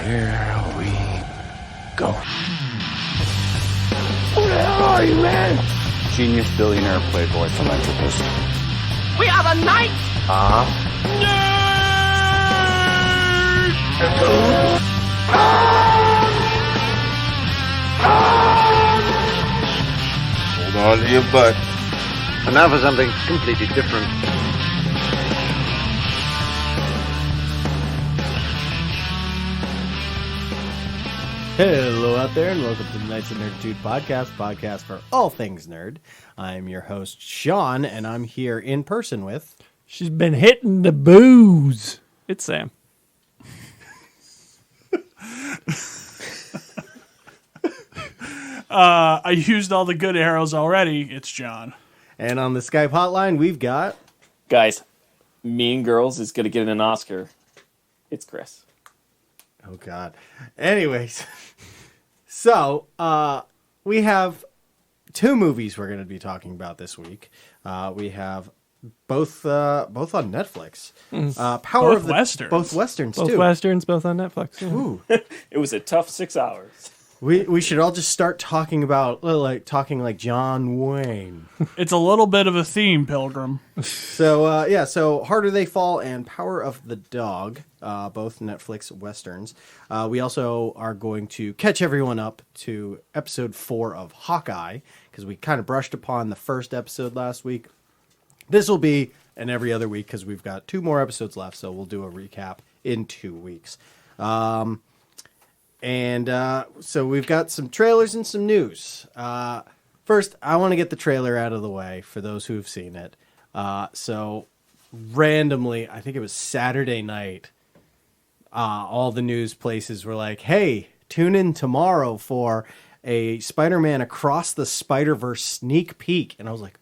Here we go. Who the hell are you, man? Genius, billionaire, playboy, philanthropist. We are the knights! Hold on to your butt. And now for something completely different. Hello out there, and welcome to the Knights of Nerditude podcast for all things nerd. I'm your host, Sean, and I'm here in person with... She's been hitting the booze. It's Sam. I used all the good arrows already. It's John. And on the Skype hotline, we've got... Guys, Mean Girls is going to get an Oscar. It's Chris. Oh, God. Anyways, so we have two movies we're going to be talking about this week. We have both on Netflix. Power Both of the Westerns. Both Westerns, Both too. Westerns, both on Netflix. Yeah. Ooh. It was a tough 6 hours. We should all just start talking about, like John Wayne. It's a little bit of a theme, Pilgrim. So Harder They Fall and Power of the Dog, both Netflix Westerns. We also are going to catch everyone up to episode 4 of Hawkeye, because we kind of brushed upon the first episode last week. This will be an every other week, because we've got 2 more episodes left, so we'll do a recap in 2 weeks. So we've got some trailers and some news. First, I want to get the trailer out of the way for those who've seen it. So randomly, I think it was Saturday night, all the news places were like, hey, tune in tomorrow for a Spider-Man Across the Spider-Verse sneak peek. And I was like,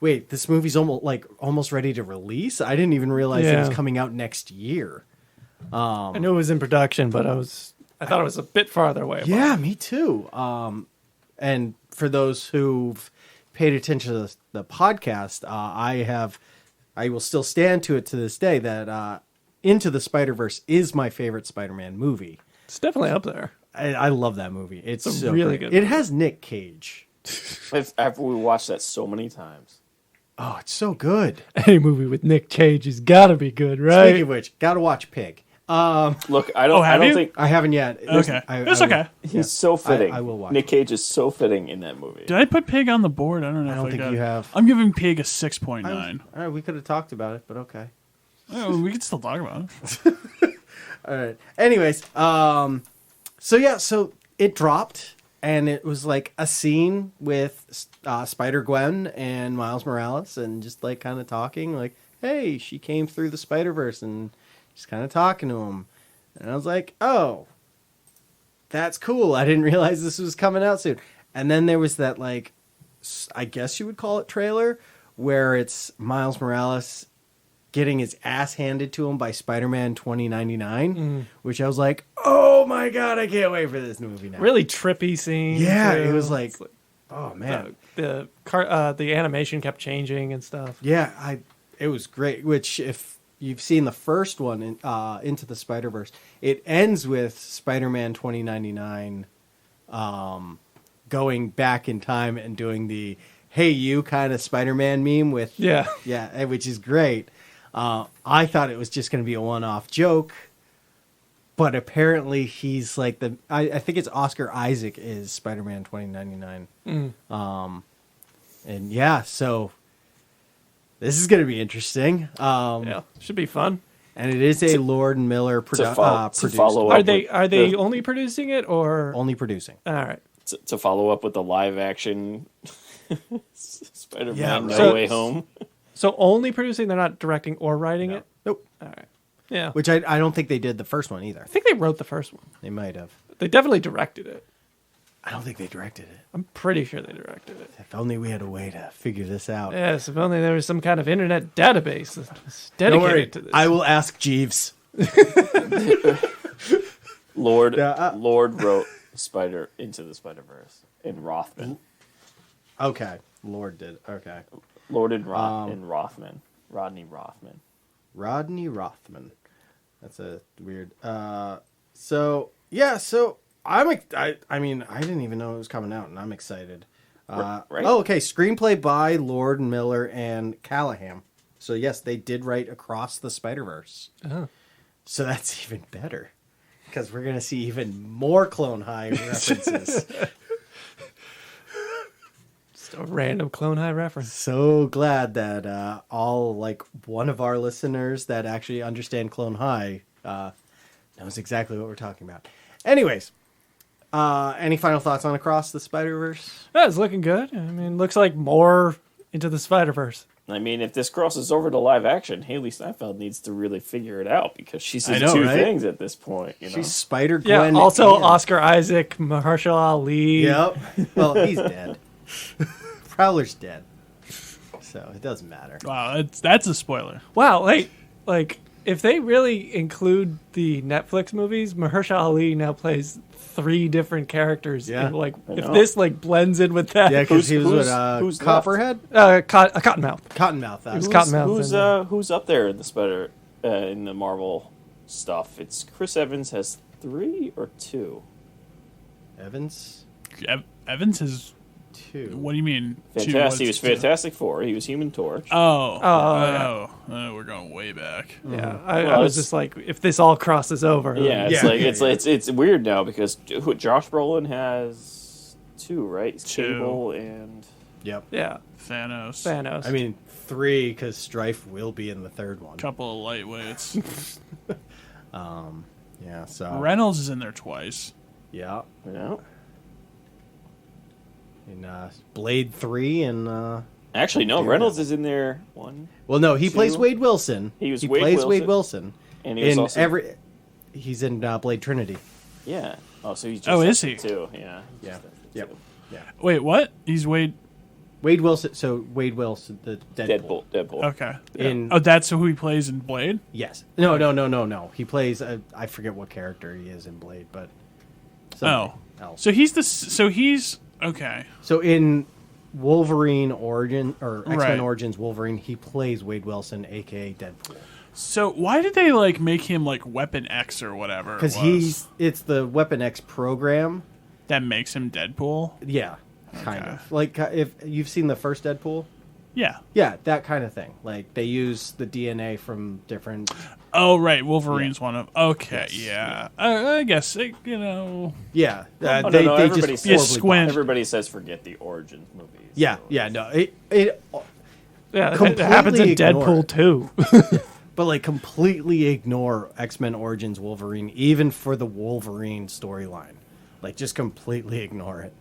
wait, this movie's almost ready to release? I didn't even realize it was coming out next year. I knew it was in production, but I thought it was a bit farther away. Yeah, me too. And for those who've paid attention to the podcast, I will still stand to it to this day that Into the Spider-Verse is my favorite Spider-Man movie. It's definitely up there. I love that movie. It's so really great. good It movie. has Nick Cage. After we watched that so many times. Oh, it's so good. Any movie with Nick Cage has got to be good, right? Speaking of which, gotta watch Pig. Look, I don't have you? think I haven't yet. Okay. It's okay. he's so fitting. I will watch Nick it. Cage is so fitting in that movie. Did I put Pig on the board? I don't know I if don't I think got you it. have. I'm giving Pig a 6.9. All right, we could have talked about it, but okay. Oh, we can still talk about it. All right. Anyways, so it dropped, and it was like a scene with Spider-Gwen and Miles Morales, and just like kind of talking, like, hey, she came through the Spider-Verse, and just kind of talking to him. And I was like, oh, that's cool. I didn't realize this was coming out soon. And then there was that, like, I guess you would call it trailer, where it's Miles Morales getting his ass handed to him by Spider-Man 2099, which I was like, oh my God, I can't wait for this movie now. Really trippy scene. Yeah, too. it was like, It's oh man. the animation kept changing and stuff. Yeah, it was great, which if you've seen the first one, Into the Spider-Verse, it ends with Spider-Man 2099 going back in time and doing the hey you kind of Spider-Man meme with yeah, which is great. I thought it was just going to be a one-off joke, but apparently he's like I think it's Oscar Isaac is Spider-Man 2099. And yeah, so this is going to be interesting. Yeah, should be fun. And it is a Lord and Miller to produced. follow Are up they only producing it or Only producing. All right. to follow up with the live action Spider-Man Yeah, No right. Way Home. So only producing, they're not directing or writing it? Nope. All right. Yeah. Which I don't think they did the first one either. I think they wrote the first one. They might have. They definitely directed it. I don't think they directed it. I'm pretty sure they directed it. If only we had a way to figure this out. Yes, if only there was some kind of internet database that was Don't worry, dedicated to this. I will ask Jeeves. Lord Yeah, Lord wrote Into the Spider-Verse in Rothman. Okay, Lord did. Okay, Lord and Rothman. Rodney Rothman. Rodney Rothman. That's a weird. So yeah, so I mean, I didn't even know it was coming out, and I'm excited. Right. Oh, okay. Screenplay by Lord Miller and Callahan. So yes, they did write Across the Spider-Verse. Oh. So that's even better because we're gonna see even more Clone High references. Just a random Clone High reference. So glad that all like one of our listeners that actually understand Clone High knows exactly what we're talking about. Anyways, any final thoughts on Across the Spider-Verse? Yeah, it's looking good. I mean, looks like more Into the Spider-Verse. I mean, if this crosses over to live action, Haley Steinfeld needs to really figure it out because she's I in know, two right? things at this point. You know? She's Spider Yeah, Gwen. also and- Oscar Isaac, Mahershala Ali. Yep. Well, he's dead. Prowler's dead, so it doesn't matter. Wow, that's a spoiler. Wow, like if they really include the Netflix movies, Mahershala Ali now plays 3 different characters. Yeah. And, like I if know. this like blends in with that. Yeah, because he was who's with left? Copperhead, Cottonmouth. Cottonmouth. Who's Cottonmouth. Who's up there in the Spider in the Marvel stuff? It's Chris Evans has 3 or 2. Evans Evans is. 2. What do you mean? Fantastic. He was Fantastic Four. He was Human Torch. Oh, we're going way back. Yeah, Well, I was it's- just like, if this all crosses over. Yeah, it's Yeah. like it's weird now because Josh Brolin has 2, right? 2. Cable and yeah, Thanos. I mean 3 because Strife will be in the third one. Couple of lightweights. Yeah. So Reynolds is in there twice. yeah, you know. in Blade 3 and Actually, no. Daredevil. Reynolds is in there. 1, well, no, he plays 2. Wade Wilson. He was he Wade plays Wilson. Wade Wilson and he was in also He's in Blade Trinity. yeah. Oh, so he's just Oh, is he? too? Yeah. Yeah. Just Yep. too. Yeah. Wait, what? He's Wade. Wade Wilson. So Wade Wilson, the Deadpool. Deadpool. Okay. In Oh, that's who he plays in Blade. yes. No. He plays. I forget what character he is in Blade, but somebody else. So he's the. So he's okay. So in Wolverine Origin or X-Men Right. Origins Wolverine, he plays Wade Wilson, aka Deadpool, So why did they like make him like Weapon X or whatever? because it was it's the Weapon X program. that makes him Deadpool. Yeah, kind Okay. of like if you've seen the first Deadpool. Yeah. Yeah, that kind of thing. Like they use the DNA from different. Oh right, Wolverine's one of. Okay, Yes, yeah. I guess you know. Yeah, Oh, no, they everybody just says, You horribly squint. everybody says forget the Origins movies. Yeah, So yeah, it's- no, it yeah. It Completely happens in ignore Deadpool it. too. but like completely ignore X-Men Origins Wolverine, even for the Wolverine storyline. Like just completely ignore it.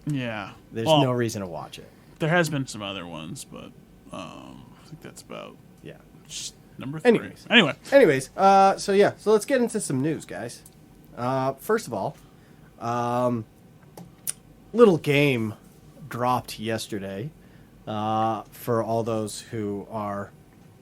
Yeah. There's Well, no reason to watch it. There has been some other ones, but I think that's about Yeah. just number 3. Anyways. Anyway, So yeah, so let's get into some news, guys. First of all, little game dropped yesterday for all those who are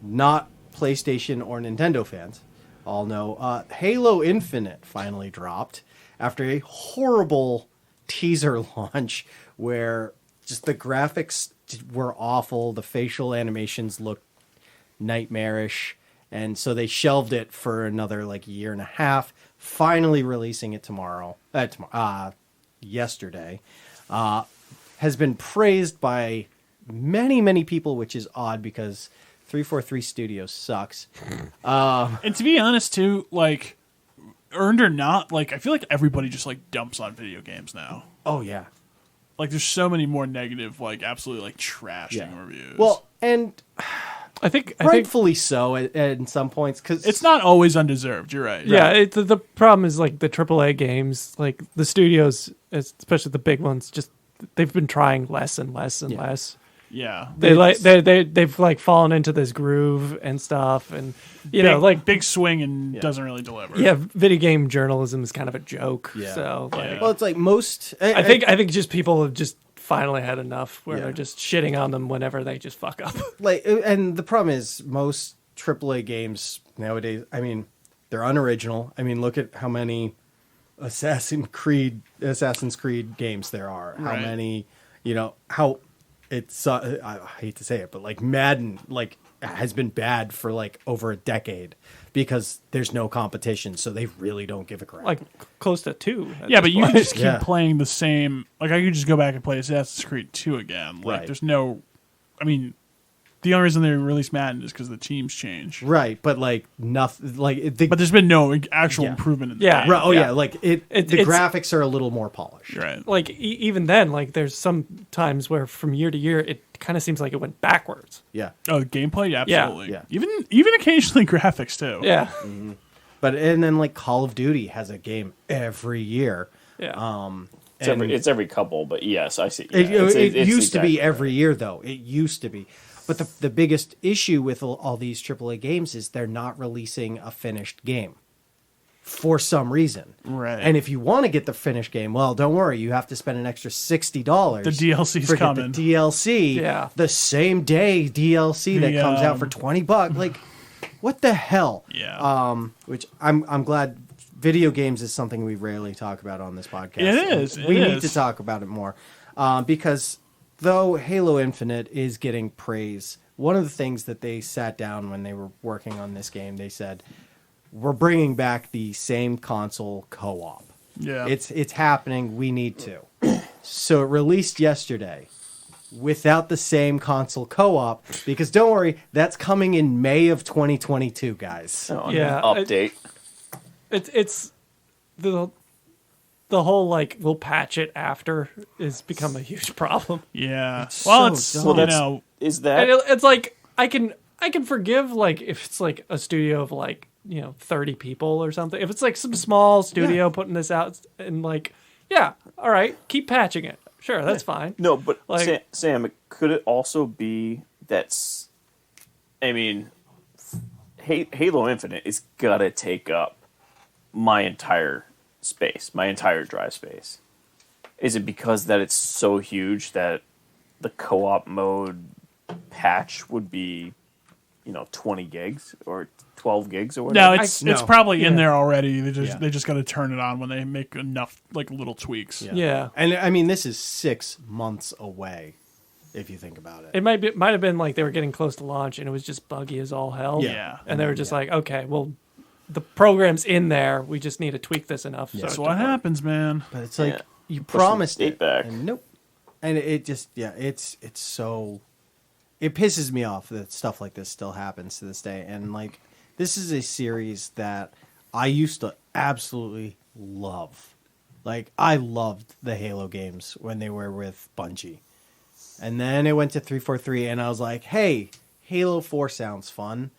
not PlayStation or Nintendo fans. All know Halo Infinite finally dropped after a horrible teaser launch where just the graphics were awful, the facial animations looked nightmarish, and so they shelved it for another like year and a half, finally releasing it yesterday. Has been praised by many people, which is odd because 343 Studios sucks. and to be honest, too, like earned or not, like I feel like everybody just like dumps on video games now. Oh yeah. Like there's so many more negative, like absolutely like trashing reviews. Well, and I think rightfully so at some points because it's not always undeserved. You're right. Yeah, the problem is like the AAA games, like the studios, especially the big ones, just they've been trying less and less and less. Yeah. They've like fallen into this groove and stuff, and you know, like big swing and doesn't really deliver. yeah, video game journalism is kind of a joke. Yeah. So like, Yeah. well, it's like most. I think just people have just finally had enough where Yeah. they're just shitting on them whenever they just fuck up. like, and the problem is most AAA games nowadays. I mean, they're unoriginal. I mean, look at how many Assassin's Creed games there are. How Right. many, how it's. I hate to say it, but like Madden, like has been bad for like over a decade because there's no competition, so they really don't give a crap. Like close to 2. Yeah, but you can just keep Yeah. playing the same. Like I could just go back and play Assassin's Creed 2 again. Like Right. there's no. I mean, the only reason they released Madden is because the teams change. right, but like nothing. Like But there's been no actual Yeah. improvement in the Yeah. game. right, oh yeah, like the it's- graphics are a little more polished. Right. Like even then, like there's some times where from year to year it kind of seems like it went backwards. Yeah, Oh, the gameplay, yeah, absolutely. Yeah. Even occasionally graphics too. Yeah. but and then like Call of Duty has a game every year. Yeah. It's every couple, but yes, I see. Yeah, It it's used to be exactly every year, though. It used to be. But the biggest issue with all these AAA games is they're not releasing a finished game for some reason. Right. And if you want to get the finished game, well, don't worry. You have to spend an extra $60. The DLC's for get coming. The DLC, Yeah. the same day DLC that The, comes out for $20. Like, what the hell? Yeah. Which I'm glad video games is something we rarely talk about on this podcast. It is, it we need is. to talk about it more because though Halo Infinite is getting praise, one of the things that they sat down when they were working on this game, they said, we're bringing back the same console co-op. Yeah. It's happening. We need to. So it released yesterday without the same console co-op because don't worry, that's coming in May of 2022, guys. Oh, Yeah, update. It's the whole like we'll patch it after has become a huge problem. yeah. It's Well, so it's dumb. you know. Is And that it's like I can forgive like if it's like a studio of like 30 people or something. If it's like some small studio putting this out and like all right, keep patching it. Sure, that's fine. no? But Like- Sam, could it also be that's? I mean, Halo Infinite is gotta take up my entire space, my entire drive space. Is it because that it's so huge that the co-op mode patch would be, 20 gigs or 12 gigs or whatever? No, it's no. probably in Yeah. there already. Yeah. They just got to turn it on when they make enough like little tweaks. Yeah. And I mean, this is 6 months away, if you think about it. It might have been like they were getting close to launch and it was just buggy as all hell. Yeah. And they were just like, okay, well, the program's in there. We just need to tweak this enough. So That's it what can work. happens, man. But it's like Yeah. you Pushing promised the date it, back. and nope. And it just it's so it pisses me off that stuff like this still happens to this day. And like this is a series that I used to absolutely love. Like I loved the Halo games when they were with Bungie. And then it went to 343 and I was like, "Hey, Halo 4 sounds fun."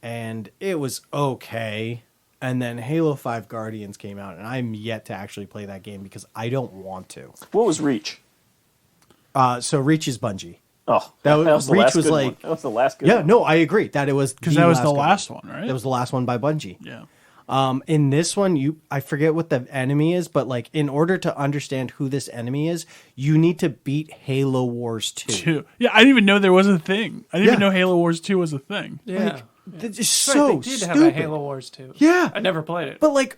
And it was okay. And then Halo 5 Guardians came out, and I'm yet to actually play that game because I don't want to. What was Reach? So Reach is Bungie. Oh, That was- the Reach last was good like- one. That was the last good Yeah, one. no, I agree that it was Because that was the good last one, right? That was the last one by Bungie. Yeah. In this one, I forget what the enemy is, but like in order to understand who this enemy is, you need to beat Halo Wars 2. Two. Yeah, I didn't even know there was a thing. I didn't even Yeah. know Halo Wars 2 was a thing. Yeah. It's That's so right, they did stupid. have a Halo Wars too. Yeah. I never played it. But like,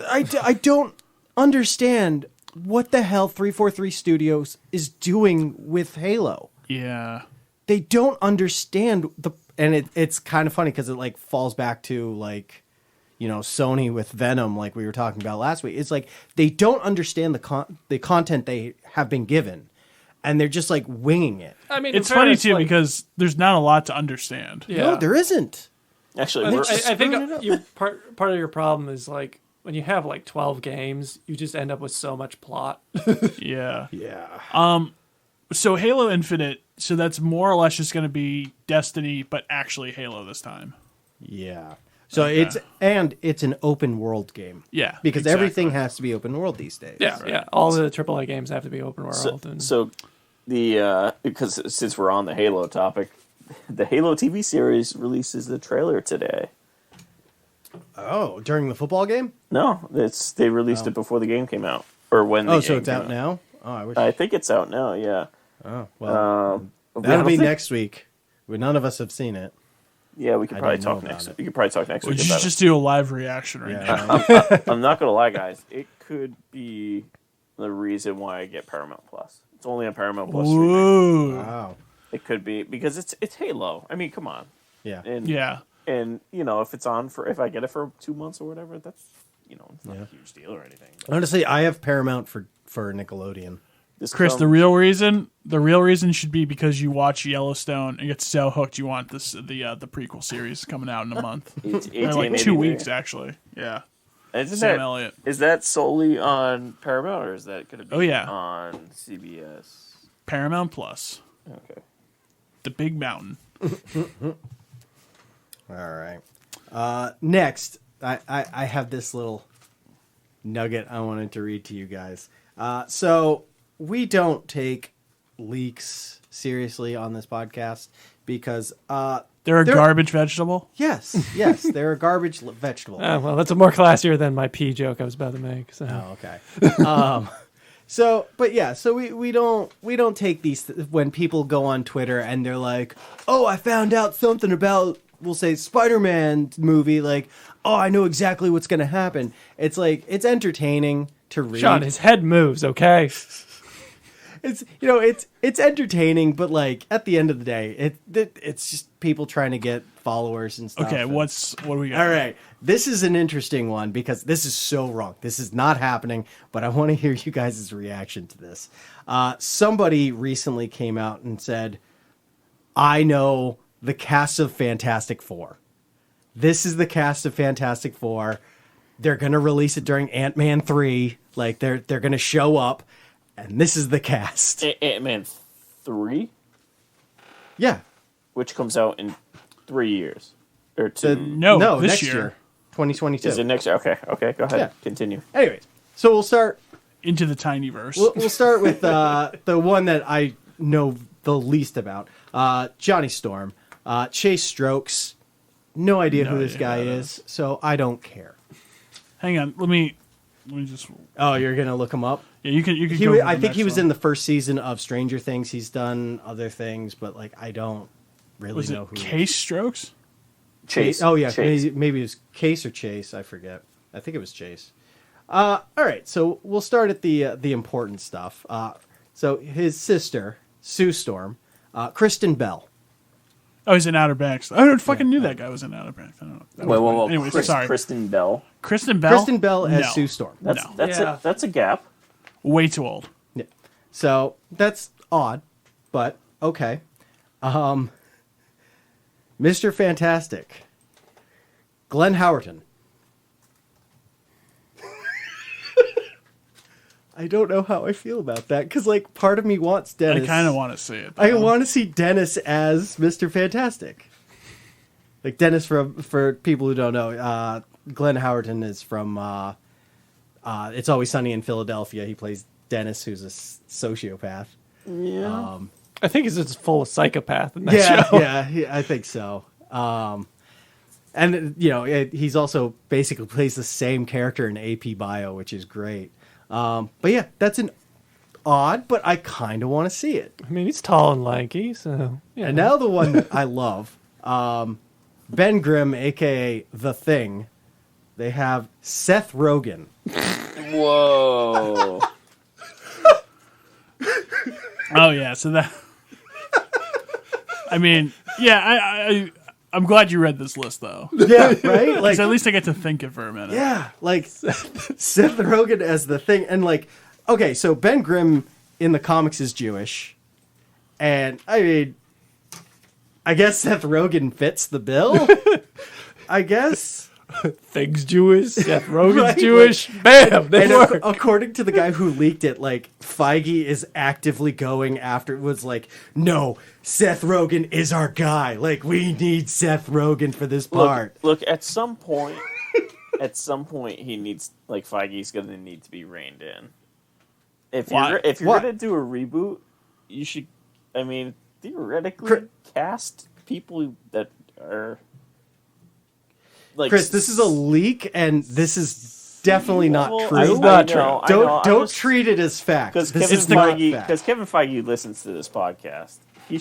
I don't understand what the hell 343 Studios is doing with Halo. Yeah. They don't understand and it's kind of funny because it like falls back to like, Sony with Venom, like we were talking about last week. It's like they don't understand the content they have been given, and they're just like winging it. I mean, It's in funny fairness, too like, because there's not a lot to understand. yeah. No, there isn't. Actually, I, we're, I think screwing it up. you part of your problem is like when you have like 12 games, you just end up with so much plot. Yeah. Yeah. So Halo Infinite, so that's more or less just going to be Destiny, but actually Halo this time. Yeah. So Okay. it's an open world game. Yeah. Because exactly. everything has to be open world these days. Yeah, yeah. All the AAA games have to be open world. and so the because since we're on the Halo topic, the Halo TV series releases the trailer today. Oh, during the football game? No, they released it before the game came out, or when. The Oh, so game it's came out now? Oh, I wish. I think it's out now. Yeah. Oh, well, I that'll don't be think- next week. None of us have seen it. Yeah, we could I probably don't know talk about next. it. We could probably talk next We week should about just do a live reaction right now. it. I'm not gonna lie, guys. It could be the reason why I get Paramount Plus. It's only on Paramount Plus. streaming. Whoa. Wow. It could be because it's Halo. I mean, come on. Yeah. And Yeah. and if it's on if I get it for 2 months or whatever, that's it's not a huge deal or anything. But Honestly, I have Paramount for Nickelodeon. this Chris, film- the real reason should be because you watch Yellowstone and get so hooked you want the prequel series coming out in a month. it's Or like 1880 2 there. weeks actually. Yeah. Isn't Sam that, Elliott. is that solely on Paramount or is that going to be Oh, yeah. on CBS? Paramount Plus. Okay. The Big Mountain. All right. Next, I have this little nugget I wanted to read to you guys. So we don't take leaks seriously on this podcast because They're a garbage vegetable. yes, they're a garbage vegetable. Well, that's a more classier than my pee joke I was about to make. So. Oh, okay. So we don't take these when people go on Twitter and they're like, oh, I found out something about, we'll say, Spider-Man movie. Like, oh, I know exactly what's going to happen. It's like, it's entertaining to read. Sean, his head moves, okay? It's it's entertaining, but like at the end of the day, it's just people trying to get followers and stuff. Okay, and- what do we got? All right. This is an interesting one because this is so wrong. This is not happening, but I want to hear you guys' reaction to this. Somebody recently came out and said, I know the cast of Fantastic Four. This is the cast of Fantastic Four. They're going to release it during Ant-Man 3. Like, they're going to show up, and this is the cast. Ant-Man 3, Yeah. which comes out in 3 years. Or 2. No, this next year. 2022. Is it next year? Okay, go ahead. Yeah. Continue. Anyways, so we'll start Into the tiny verse. We'll start with the one that I know the least about. Johnny Storm. Chase Strokes. No idea No who this idea guy who that is, so I don't care. Hang on, let me just. Oh, you're going to look him up? Yeah, you can. Go for I the think he next was one. in the first season of Stranger Things. He's done other things, but like I don't really Was know it who. Case Strokes? Chase. Oh, yeah. Chase. Maybe it was Case or Chase. I forget. I think it was Chase. All right. So we'll start at the important stuff. So his sister, Sue Storm, Kristen Bell. Oh, he's in Outer Banks. I don't fucking knew that guy was in Outer Banks. I don't know. That was Whoa. weird. Anyways, sorry. Kristen Bell. Kristen Bell. Kristen Bell as No. Sue Storm. That's No. that's a gap. Way too old. Yeah. So that's odd, but okay. Mr. Fantastic. Glenn Howerton. I don't know how I feel about that because, like, part of me wants Dennis. I kind of want to see it. I though. want to see Dennis as Mr. Fantastic. Like Dennis, for people who don't know, Glenn Howerton is from It's Always Sunny in Philadelphia. He plays Dennis, who's a sociopath. Yeah. I think he's just full of psychopath in that show. Yeah, I think so. And he's also basically plays the same character in AP Bio, which is great. But yeah, that's an odd, but I kind of want to see it. I mean, he's tall and lanky, so yeah. And now the one that I love, Ben Grimm, aka The Thing. They have Seth Rogen. Whoa. Oh yeah, so that. I mean, yeah, I'm glad you read this list though. Yeah, right. Like, So at least I get to think it for a minute. yeah, like Seth Rogen as The Thing, and like, okay, so Ben Grimm in the comics is Jewish, and I mean, I guess Seth Rogen fits the bill. I guess. Thing's Jewish, Seth Rogen's Right, Jewish. Bam! They And work. according to the guy who leaked it, like Feige is actively going after. Was like, no, Seth Rogen is our guy. Like, we need Seth Rogen for this part. Look, at some point, he needs, like, Feige's going to need to be reined in. If Why? you're What? going to do a reboot, you should, I mean, theoretically, cast people that are, like, Chris, this is a leak, and this is definitely not Well, true. It's not true. I know, Don't I'm just- treat it as fact. Because This Kevin is not Feige, fact. because Kevin Feige listens to this podcast, he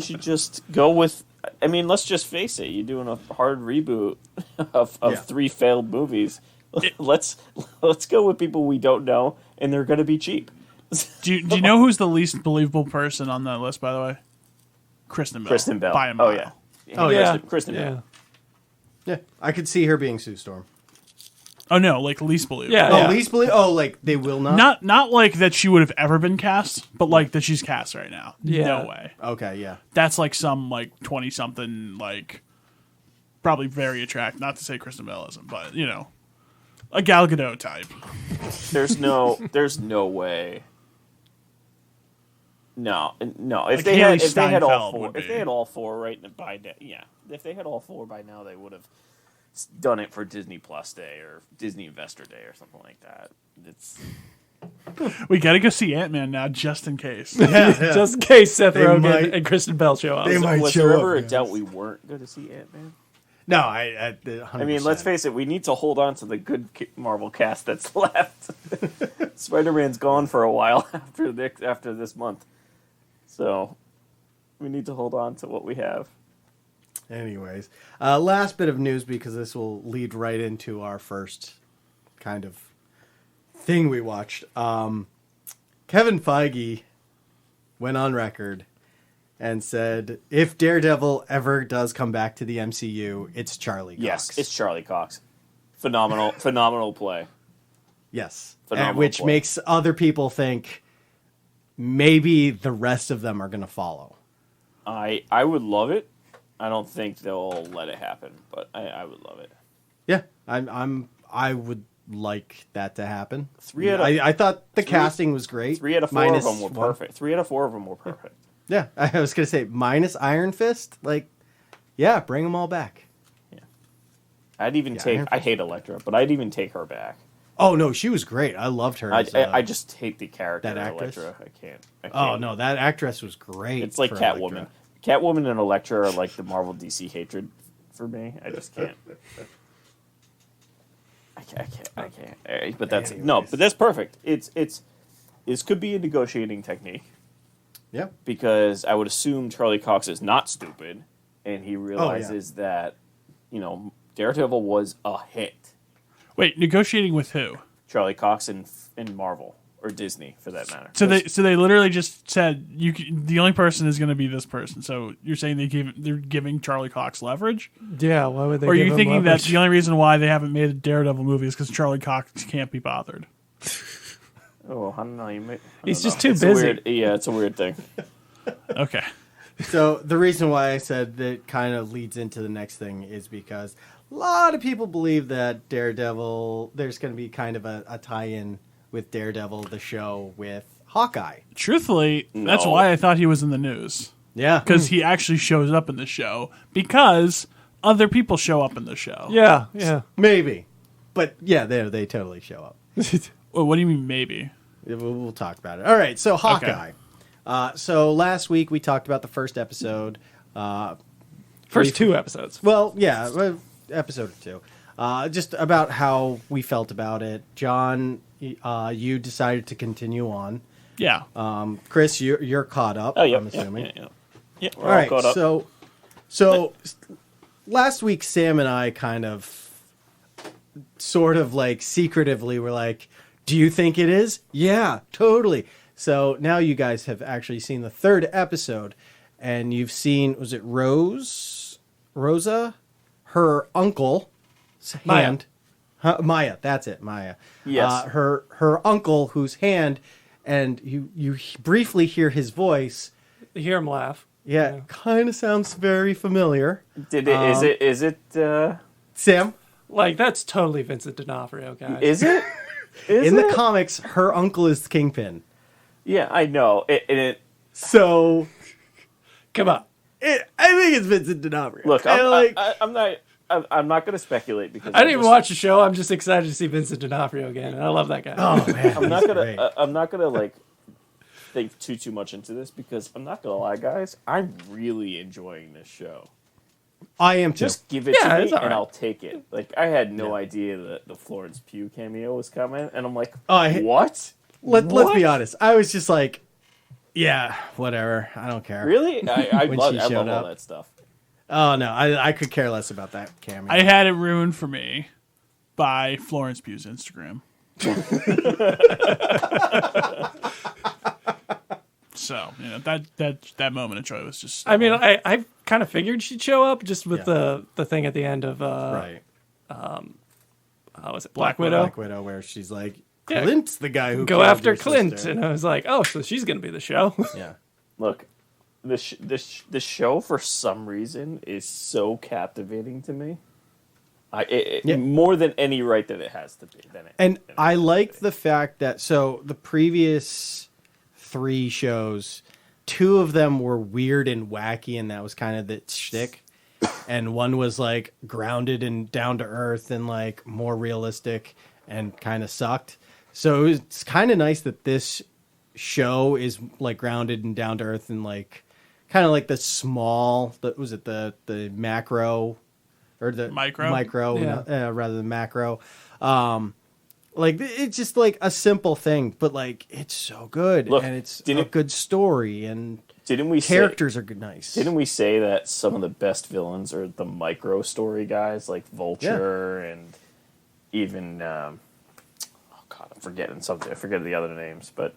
should just go with. I mean, let's just face it. You're doing a hard reboot of Yeah. 3 failed movies. Let's go with people we don't know, and they're going to be cheap. Do you know who's the least believable person on that list, by the way? Kristen Bell. Kristen Bell. By a mile. Oh yeah. Oh, Yeah. Kristen Bell. Yeah. Yeah, I could see her being Sue Storm. Oh no, like least believable. Yeah. Oh, least believe. Oh, like they will not. Not like that she would have ever been cast, but like that she's cast right now. Yeah. No way. Okay, yeah. That's like some like 20 something like probably very attractive. Not to say Kristen Bell isn't, but you know, a Gal Gadot type. There's no way. No. If Like they Haley had all Steinfeld four, would if be. they had all four right by now, yeah. If they had all four by now, they would have done it for Disney Plus Day or Disney Investor Day or something like that. It's We got to go see Ant-Man now, just in case. Just in case Seth They Rogen might- and Kristen Bell show up. They might was show there up, ever a guys. doubt we weren't going to see Ant-Man? No, I 100%. I mean, let's face it, we need to hold on to the good Marvel cast that's left. Spider-Man's gone for a while after this month. So we need to hold on to what we have. Anyways, last bit of news because this will lead right into our first kind of thing we watched. Kevin Feige went on record and said, if Daredevil ever does come back to the MCU, it's Charlie Cox. Yes, it's Charlie Cox. Phenomenal play. Yes. Phenomenal Which play. makes other people think maybe the rest of them are going to follow. I would love it. I don't think they'll let it happen, but I would love it. Yeah, I would like that to happen. I I thought the casting was great. 3 out of 4 minus of them were one. perfect. 3 out of 4 of them were perfect. Yeah, I was gonna say minus Iron Fist. Like, yeah, bring them all back. I'd even take. Iron I hate Elektra, but I'd even take her back. Oh no, she was great. I loved her. I just hate the character that of actress? Elektra. I can't. Oh no, that actress was great. It's like for Catwoman. Elektra. Catwoman and Elektra are like the Marvel DC hatred for me. I just can't. I can't. But that's no. Anyways. But that's perfect. This could be a negotiating technique Yeah. because I would assume Charlie Cox is not stupid, and Oh, he realizes that Daredevil was a hit. Wait, negotiating with who? Charlie Cox and Marvel or Disney for that matter. So they literally just said the only person is going to be this person. So you're saying they're giving Charlie Cox leverage? Yeah, why would they? Or are give you him thinking leverage? that the only reason why they haven't made a Daredevil movie is because Charlie Cox can't be bothered? Oh, I don't know. He's just know. too It's a busy. weird- yeah, it's a weird thing. Okay. So the reason why I said that kind of leads into the next thing is because a lot of people believe that Daredevil, there's going to be kind of a tie-in with Daredevil, the show, with Hawkeye. Truthfully, that's No. why I thought he was in the news. Yeah. Because he actually shows up in the show. Because other people show up in the show. Yeah. Maybe. But yeah, they totally show up. Well, what do you mean maybe? We'll talk about it. All right, so Hawkeye. So last week we talked about the first episode. First 2 episodes. Well, yeah, episode or 2. Just about how we felt about it. John, you decided to continue on. Yeah. Chris, you're caught up. Oh, yeah. I'm assuming. Yeah, we're All right, caught up. so last week Sam and I kind of sort of like secretively were like, do you think it is? Yeah, totally. So now you guys have actually seen the 3rd episode and you've seen, was it Rosa? Her uncle's hand. Huh? Maya, that's it, Maya. Yes. Her uncle whose hand, and you briefly hear his voice. You hear him laugh. Yeah, kind of sounds very familiar. Is it? Sam, Like, that's totally Vincent D'Onofrio, guys. Is it? Is in it? the comics, her uncle is Kingpin. Yeah, I know. So, Come on. I think it's Vincent D'Onofrio. Look, And, I'm not. I'm not going to speculate because I didn't even watch the show. I'm just excited to see Vincent D'Onofrio again. And I love that guy. Oh man, I'm not he's gonna. great. I'm not gonna like think too much into this because I'm not gonna lie, guys. I'm really enjoying this show. I am too. Just give it Yeah, to me it's all and right. I'll take it. Like I had no idea that the Florence Pugh cameo was coming, and I'm like, Oh, what? Let's What? be honest. I was just like, yeah, whatever. I don't care. Really? I When love. she I showed love all up. that stuff. Oh no, I could care less about that cameo. I had it ruined for me by Florence Pugh's Instagram. So that moment of joy was just. I mean, I kind of figured she'd show up just with the thing at the end of Right. how was it Black Widow? Black Widow, where she's like, Yeah. Clint's the guy who Go killed after your Clint, sister. and I was like, oh, so she's gonna be the show. Yeah. Look, the show for some reason is so captivating to me. More than any right that it has to be. And I like the fact that the previous 3 shows, 2 of them were weird and wacky, and that was kind of the shtick. And one was like grounded and down to earth and like more realistic and kind of sucked. So it's kind of nice that this show is like grounded and down to earth and like kind of like the small. Was it the macro or the micro Yeah. rather than macro? Like it's just like a simple thing, but like it's so good. Look, and it's a good story and Didn't characters are good, nice. Didn't we say that some of the best villains are the micro story guys, like Vulture and even I'm forgetting something. I forget the other names, but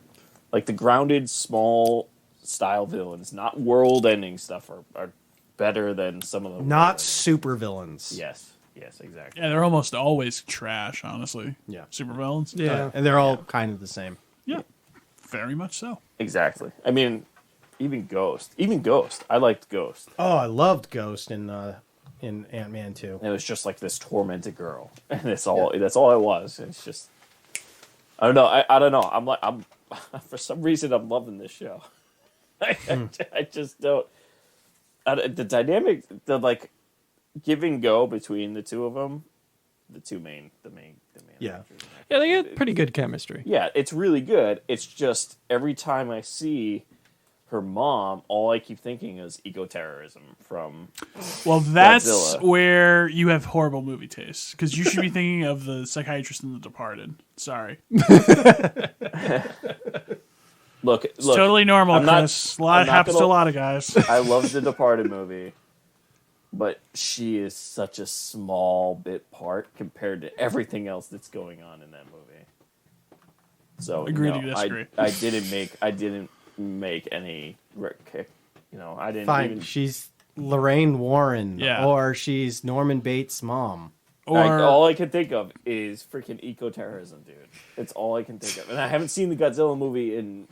like the grounded, small style villains, not world-ending stuff, are better than some of the Not super villains. Yes, exactly. Yeah, they're almost always trash, honestly. Yeah. Supervillains. Yeah. And they're all kind of the same. Yeah. Very much so. Exactly. I mean, even Ghost. I liked Ghost. Oh, I loved Ghost in Ant-Man 2. It was just like this tormented girl, and that's all it was. It's just, I don't know. I don't know. I'm for some reason I'm loving this show. I just don't. The dynamic, the like, give and go between the two of them, the main. Yeah. actors. Yeah, they get pretty good chemistry. Yeah, it's really good. It's just every time I see her mom, all I keep thinking is eco-terrorism from. Well, that's Godzilla. where you have horrible movie taste, because you should be thinking of the psychiatrist in The Departed. Sorry. Look, It's totally normal, I'm not- Chris. A lot I'm not happens to a gonna- lot of guys. I love the Departed movie, but she is such a small bit part compared to everything else that's going on in that movie. So Agree no, to disagree. I didn't make any kick. I didn't. Fine. Even, She's Lorraine Warren. Yeah. Or she's Norman Bates' mom. all I can think of is freaking eco-terrorism, dude. It's all I can think of, and I haven't seen the Godzilla movie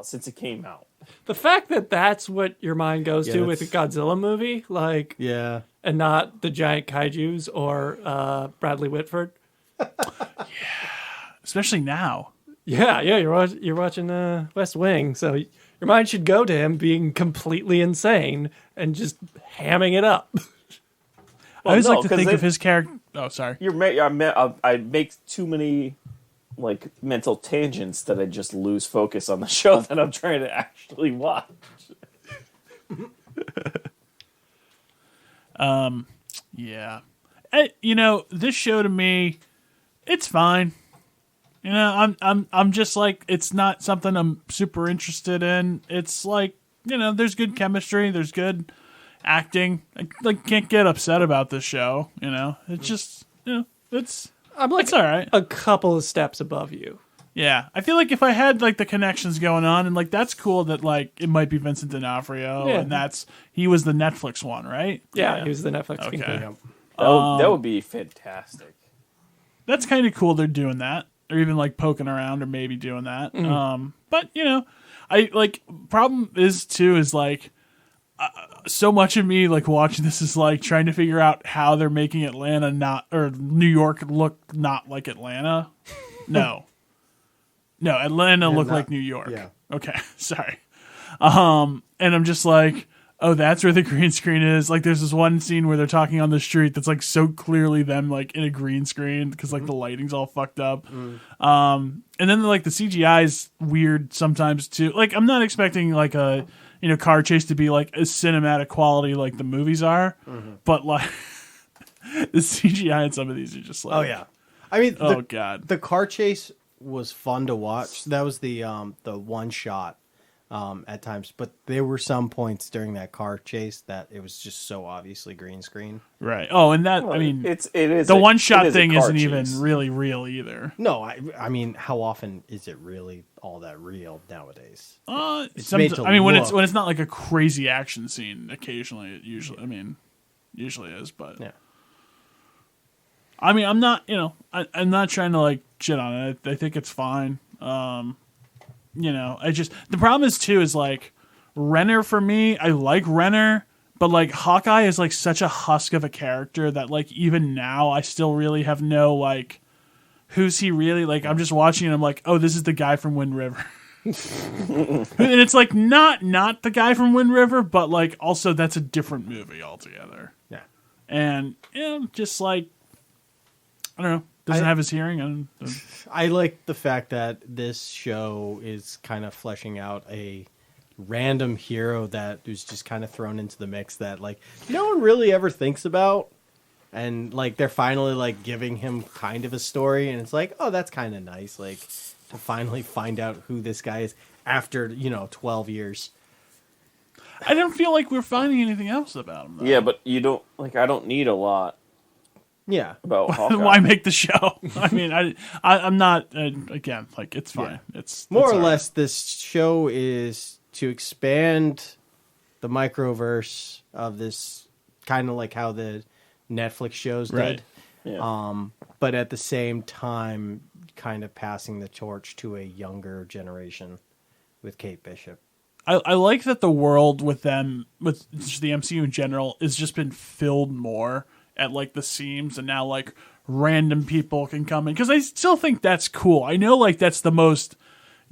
since it came out. The fact that that's what your mind goes Yeah, to with a Godzilla movie, like, Yeah. and not the giant kaijus or Bradley Whitford. Especially now. Yeah, you're watching West Wing, so your mind should go to him being completely insane and just hamming it up. I always no, like to 'cause think they- of his character. Oh, sorry. I make too many like mental tangents that I just lose focus on the show that I'm trying to actually watch. Yeah. This show to me, it's fine. I'm just like, it's not something I'm super interested in. It's like, there's good chemistry, there's good acting. I can't get upset about this show. It's just, I'm like it's all right. a couple of steps above you. Yeah, I feel like if I had like the connections going on, and like that's cool that like it might be Vincent D'Onofrio, Yeah. and he was the Netflix one, right? Yeah, he was the Netflix Okay. kingpin. That would be fantastic. That's kind of cool. They're doing that, or even like poking around, or maybe doing that. But I like problem is like so much of me like watching this is like trying to figure out how they're making Atlanta or New York look not like Atlanta. No, Atlanta look like New York. Yeah. Okay, sorry. And I'm just like, oh, that's where the green screen is. Like, there's this one scene where they're talking on the street that's like so clearly them like in a green screen because like the lighting's all fucked up. And then like the CGI is weird sometimes too. Like, I'm not expecting like a car chase to be like a cinematic quality like the movies are, but like the CGI in some of these are just like, Oh, yeah. I mean, God, the car chase was fun to watch. That was the one shot at times. But there were some points during that car chase that it was just so obviously green screen. Right. Oh, and that, Well, I mean, it is the a- one it shot is a thing car isn't chase. even really real either. No, I mean, how often is it really all that real nowadays? It's made to when look. it's not like a crazy action scene. Occasionally, it usually is. But Yeah. I mean, I'm not, I'm not trying to like shit on it. I think it's fine. The problem is too is like Renner for me. I like Renner, but like Hawkeye is like such a husk of a character that like even now I still really have no like who's he really like. I'm just watching and I'm like, oh, this is the guy from Wind River. And it's like not the guy from Wind River, but like also that's a different movie altogether. Yeah. And just like I don't know, doesn't have his hearing. And I like the fact that this show is kind of fleshing out a random hero that was just kind of thrown into the mix that like no one really ever thinks about, and like they're finally like giving him kind of a story, and it's like, oh, that's kind of nice, like to finally find out who this guy is after 12 years. I don't feel like we're finding anything else about him. Though. Yeah, but you don't like. I don't need a lot Yeah. about Hawkeye. Why make the show? I mean, I'm not again like it's fine. It's More it's or all right. less, this show is to expand the microverse of this, kind of like how the Netflix shows Right. did. Yeah. But at the same time, kind of passing the torch to a younger generation with Kate Bishop. I like that the world with them, with just the MCU in general, has just been filled more at like the seams, and now like random people can come in because I still think that's cool. I know like that's the most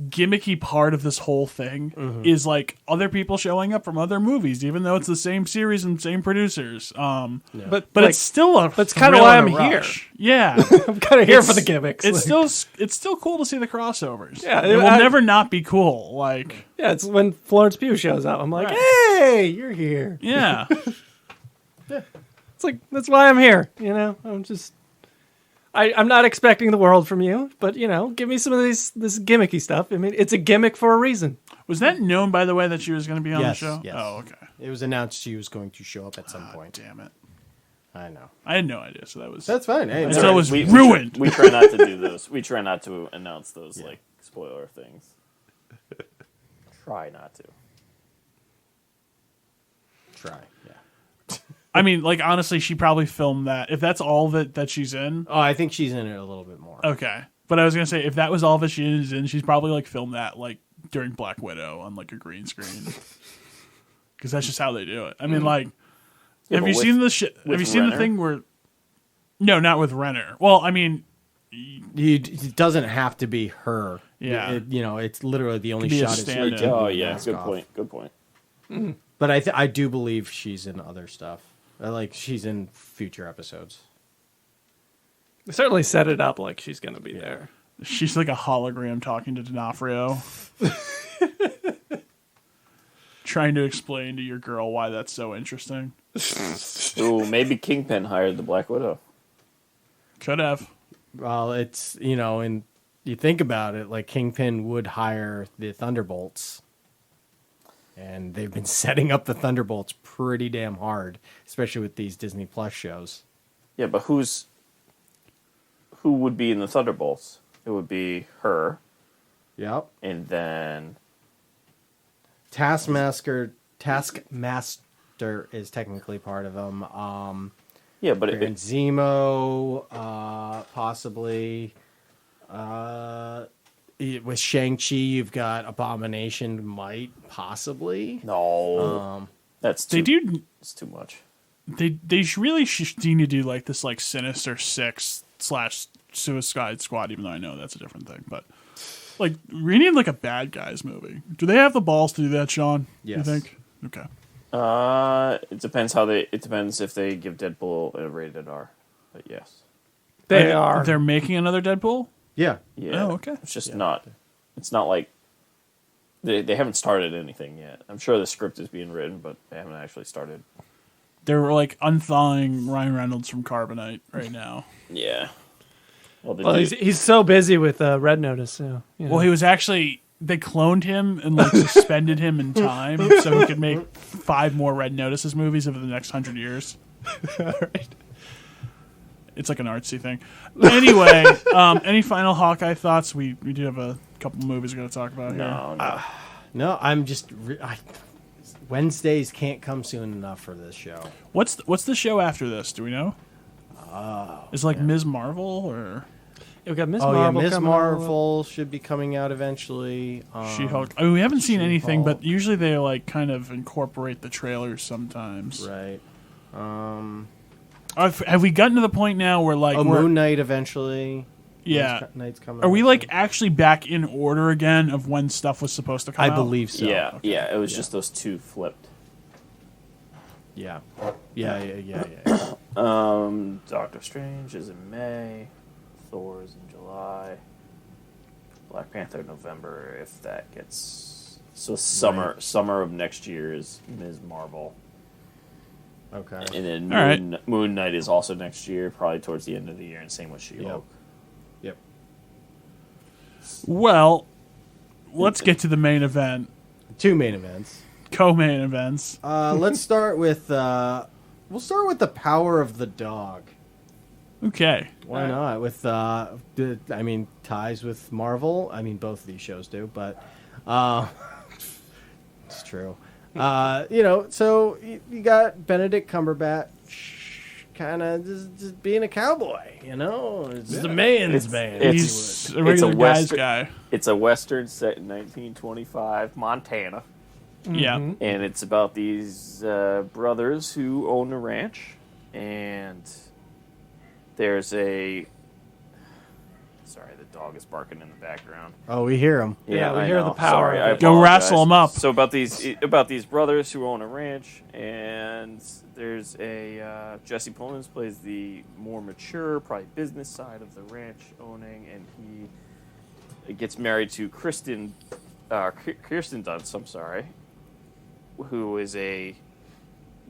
gimmicky part of this whole thing is like other people showing up from other movies, even though it's the same series and same producers. But But like, it's still a that's kinda thrill why and a I'm here. rush. Yeah, I'm kind of here for the gimmicks. It's Like, still cool to see the crossovers. Yeah, it will I- never not be cool. Like yeah, it's when Florence Pugh shows up. I'm like, Right. hey, you're here. yeah. It's like that's why I'm here. I'm just. I'm not expecting the world from you, but give me some of this gimmicky stuff. I mean, it's a gimmick for a reason. Was that known, by the way, that she was going to be on Yes, the show? yes. Oh, okay. It was announced she was going to show up at some point. Damn it. I know. I had no idea, so that was... That's fine. Hey, And no, so it was We ruined. We try not to do those. We try not to announce those like spoiler things. Try not to. try. Yeah. I mean, like, honestly, she probably filmed that. If that's all that she's in, Oh, I think she's in it a little bit more. okay. But I was going to say, if that was all that she is in, she's probably, like, filmed that, like, during Black Widow on, like, a green screen. Because that's just how they do it. I mean, like, have but you with- seen the shit? Have with you seen the Renner? thing where... No, not with Renner. Well, I mean, It doesn't have to be her. Yeah. It's literally the only Could be a shot is stand-in. her taking Oh the yeah, mask good off. point. Good point. But I do believe she's in other stuff. Like she's in future episodes. They certainly set it up like she's going to be there. she's like a hologram talking to D'Onofrio. Trying to explain to your girl why that's so interesting. Ooh, maybe Kingpin hired the Black Widow. Could have. Well, it's and you think about it, like Kingpin would hire the Thunderbolts, and they've been setting up the Thunderbolts pretty damn hard, especially with these Disney Plus shows. Yeah, but who would be in the Thunderbolts? It would be her, Yep. and then Taskmaster is technically part of them. yeah, but Baron Zemo, possibly. With Shang-Chi, you've got Abomination, might possibly. no, that's They too, do. It's too much. They really need to do like this like Sinister Six / Suicide Squad. Even though I know that's a different thing, but like we need like a bad guys movie. Do they have the balls to do that, Sean? Yes. You think? Okay. It depends how they. It depends if they give Deadpool a rated R. But yes, They are. They're making another Deadpool. Yeah. yeah. Oh, okay. It's just not. It's not like they haven't started anything yet. I'm sure the script is being written, but they haven't actually started. They're like unthawing Ryan Reynolds from Carbonite right now. Yeah. Well, Well, he's so busy with Red Notice. So, Well, he was actually they cloned him and like suspended him in time so he could make 5 more Red Notices movies over the next 100 years. Right. It's like an artsy thing. Anyway, any final Hawkeye thoughts? We do have a couple movies we're going to talk about here. No. No, I'm just Wednesdays can't come soon enough for this show. What's the show after this? Do we know? Is it like Ms. Marvel or We got Ms. Oh Marvel. yeah, Ms. coming out. Marvel should be coming out eventually. She-Hulk? I mean, we haven't seen anything, She-Hulk. but usually they like kind of incorporate the trailers sometimes. Right. Have we gotten to the point now where like we're, Moon Knight eventually. yeah? Knight's coming. Are we out. like actually back in order again of when stuff was supposed to come I out? believe so. Yeah, yeah. It was just those 2 flipped. Yeah. Yeah. Doctor Strange is in May. Thor is in July. Black Panther November. If that gets summer of next year is Ms. Marvel. Okay. And then All right. Moon Knight is also next year, probably towards the end of the year, and same with She-Hulk. Yep. Well, let's get to the main event. 2 main events. Co-main events. Let's start with. We'll start with the Power of the Dog. Okay. Why not? With ties with Marvel. I mean, both of these shows do, but it's true. So you got Benedict Cumberbatch, kind of just being a cowboy. It's the man's man. He's a regular guy's guy. It's a Western set in 1925, Montana. Yeah. And it's about these brothers who own a ranch, and there's a... Sorry, the dog is barking in the background. Oh, we hear him. Yeah, we I hear know. the power. Sorry, I Go apologize. wrestle 'em up. So about these brothers who own a ranch, and there's a Jesse Plemons plays the more mature, probably business side of the ranch owning, and he gets married to Kirsten Dunst. I'm sorry, who is a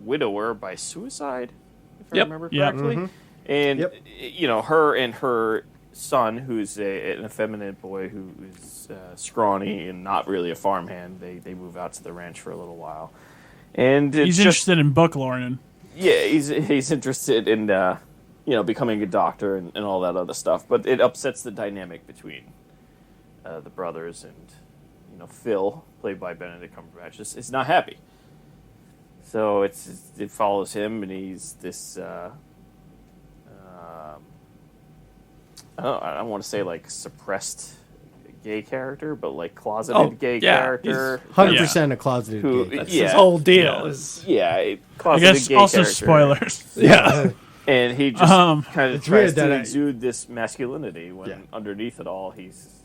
widower by suicide, if I remember Yep. correctly. And her and her son, who's an effeminate boy who is scrawny and not really a farmhand, they move out to the ranch for a little while. And it's He's just, interested in book learning. yeah, he's interested in becoming a doctor and all that other stuff. But it upsets the dynamic between the brothers, and Phil, played by Benedict Cumberbatch, is not happy. So it follows him, and he's this. I don't want to say like suppressed gay character, but like closeted gay character. 100% a closeted Who- gay. That's Yeah. his whole deal. Is I I guess also spoilers. yeah. And he just kind of It's tries weird to that exude this masculinity when underneath it all he's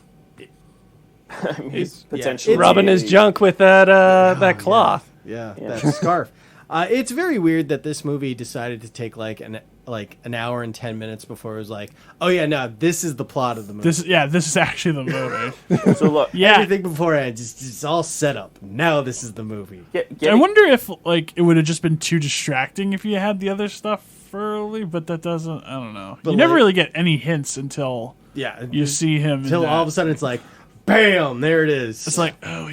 He's potentially rubbing his junk with that cloth. Yeah, that scarf. It's very weird that this movie decided to take like an hour and 10 minutes before it was like, oh yeah, no, this is the plot of the movie. This is actually the movie. So look, Yeah. Everything beforehand just all set up. Now this is the movie. I wonder if like it would have just been too distracting if you had the other stuff early, but that doesn't. I don't know. But you never like- really get any hints until you see him. Until all of a sudden it's like, bam, there it is. it's like, oh,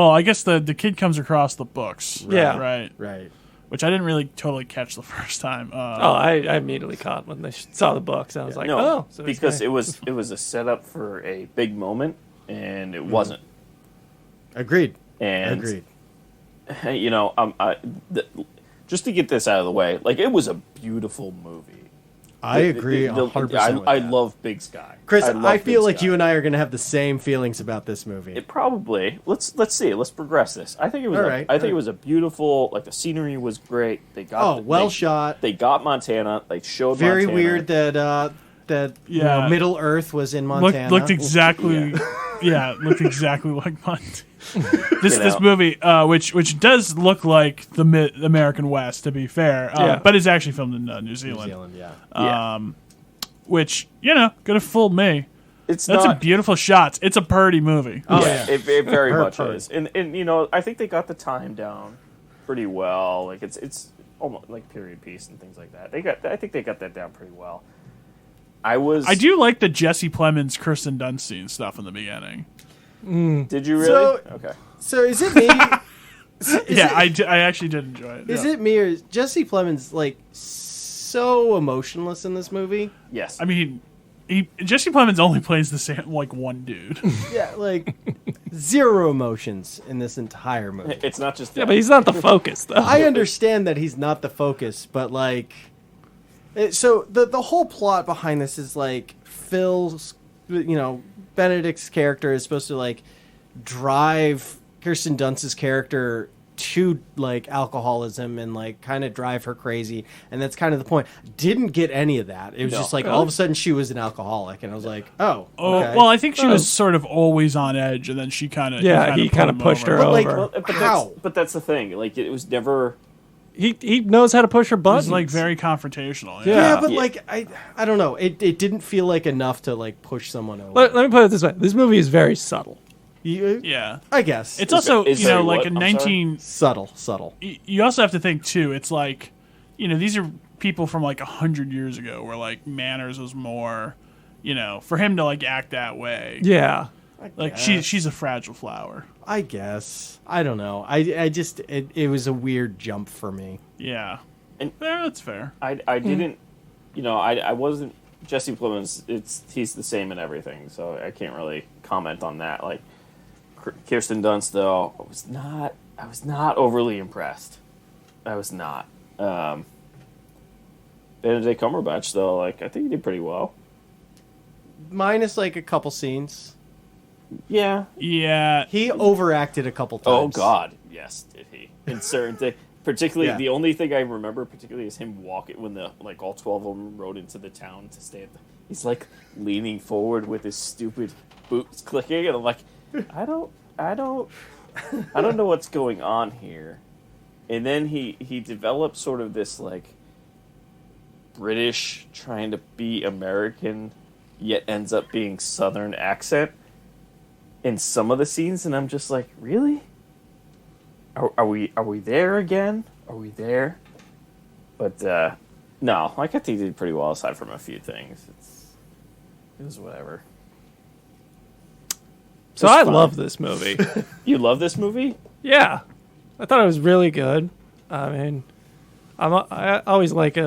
I guess the kid comes across the books. Yeah. Right. right. Which I didn't really totally catch the first time. I immediately caught when they saw the books. I was like, no, oh, so this because guy- it was a setup for a big moment, and it wasn't. Agreed. And Agreed. Just to get this out of the way, like it was a beautiful movie. I agree 100% with I that. love Big Sky. Chris, love I feel Big like Sky. you and I are going to have the same feelings about this movie. It probably let's see. Let's progress this. I think it was. All right, I think all it was a beautiful. Like the scenery was great. They got shot. They got Montana. They showed Very Montana. weird that Yeah. Middle Earth was in Montana. looked exactly, looked exactly like Montana. This You know. movie, which does look like the American West, to be fair, but it's actually filmed in New New Zealand. Zealand, yeah. Yeah. Which could have fooled me. It's That's not a beautiful shot. It's a purdy movie. Oh, yeah, yeah. it very much Perfect. is. And I think they got the time down pretty well. Like it's almost like period piece and things like that. I think they got that down pretty well. I I do like the Jesse Plemons, Kirsten Dunst scene stuff in the beginning. Did you really? So- Okay. So is it me? I actually did enjoy it. Is yeah. it me or is Jesse Plemons like so emotionless in this movie? Yes. I mean, Jesse Plemons only plays the same like one dude. Yeah, like zero emotions in this entire movie. It's not just Yeah, that. but he's not the focus though. I understand that he's not the focus, but like, so the whole plot behind this is like Phil's, Benedict's character is supposed to like drive Kirsten Dunst's character to like alcoholism and like kind of drive her crazy, and that's kind of the point. Didn't get any of that. It was No. just like all of a sudden she was an alcoholic, and I was like, oh, Oh, okay. well, I think she was sort of always on edge, and then she kind of he kind of pushed her But, like, over. But that's the thing. Like it was never. He knows how to push her It buttons. was like very confrontational. yeah, but Yeah. like I don't know. It didn't feel like enough to like push someone over. Let me put it this way: this movie is very subtle. Yeah. I guess It's also is very like what? a I'm sorry? 19. subtle. You also have to think too. It's like, these are people from like 100 years ago, where like manners was more, for him to like act that way. Yeah, Like guess. she's a fragile flower. I guess. I don't know. I just it was a weird jump for me. Yeah. And- yeah, that's fair. I didn't. I wasn't. Jesse Plemons. He's the same in everything, so I can't really comment on that. Like Kirsten Dunst, though, I was not overly impressed. I was not. Benedict Cumberbatch, though, like I think he did pretty well. Minus like a couple scenes. Yeah. Yeah. He overacted a couple Oh times. God, yes, did he? In certain things, particularly Yeah. the only thing I remember particularly is him walking when all 12 of them rode into the town to stay. He's like leaning forward with his stupid boots clicking, and I'm like, I don't know what's going on here. And then he developed sort of this like British trying to be American, yet ends up being Southern accent in some of the scenes, and I'm just like, really? Are we there again? Are we there? But no, like I think he did pretty well aside from a few things. It was whatever. so It's I fine. love this movie. You love this movie? Yeah, I thought it was really good. I mean, I always like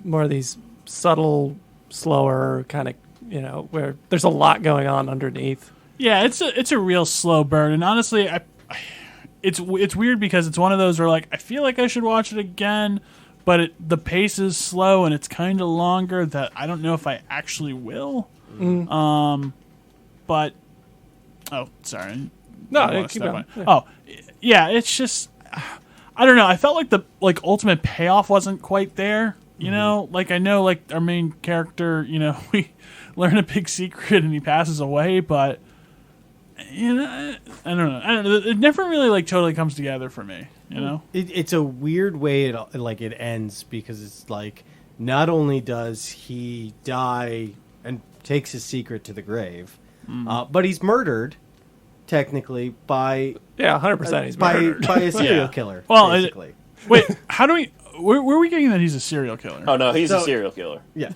more of these subtle, slower kind of, where there's a lot going on underneath. Yeah, it's a real slow burn, and honestly, it's weird because it's one of those where like I feel like I should watch it again, but the pace is slow and it's kind of longer that I don't know if I actually will. But sorry, No, I lost keep that going. one. Oh, yeah, it's just I don't know. I felt like the ultimate payoff wasn't quite there. You know, like I know like our main character, we learn a big secret and he passes away, but I don't know. It never really like totally comes together for me. It's a weird way it ends because it's like not only does he die and takes his secret to the grave, but he's murdered technically by 100% he's by murdered. by a serial Yeah. killer. Well, basically. Wait, how do we? Where are we getting that he's a serial killer? Oh no, he's a So- serial killer. Yeah.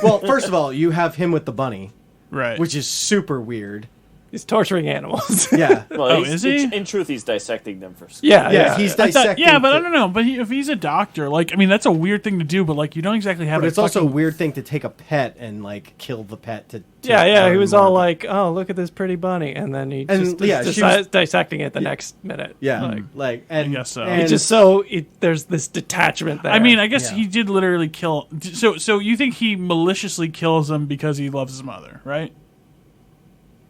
Well, first of all, you have him with the bunny, Right. which is super weird. He's torturing animals. Yeah. Well, is he? In truth, he's dissecting them for. Yeah, Yeah, he's I thought- dissecting. yeah, but I the- don't know. But if he's a doctor, like, I mean, that's a weird thing to do. But like, you don't exactly have. But a it's also a fucking- weird thing to take a pet and like kill the pet to Yeah, he learn was more all about- like, "Oh, look at this pretty bunny," and then he And, just yeah, she decides was- dissecting it the next minute. yeah, like, and guess so. and it's just so there's this detachment there. I mean, I guess Yeah. he did literally kill. So you think he maliciously kills him because he loves his mother, right?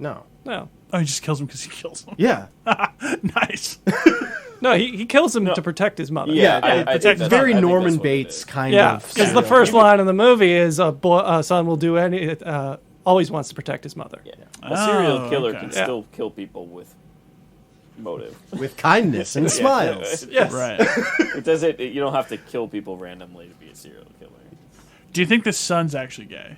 no, no, Oh, he just kills him because he kills him. yeah, Nice. no, he kills him to protect his mother. Yeah, I it's think that's- very I think Norman that's what it Bates is. kind Yeah, of. because the first line in the movie is a son will do always wants to protect his mother. Yeah. A serial Oh, killer okay. can Yeah. still kill people with motive. with kindness and smiles. Yes. Right. It doesn't. You don't have to kill people randomly to be a serial killer. Do you think the son's actually gay?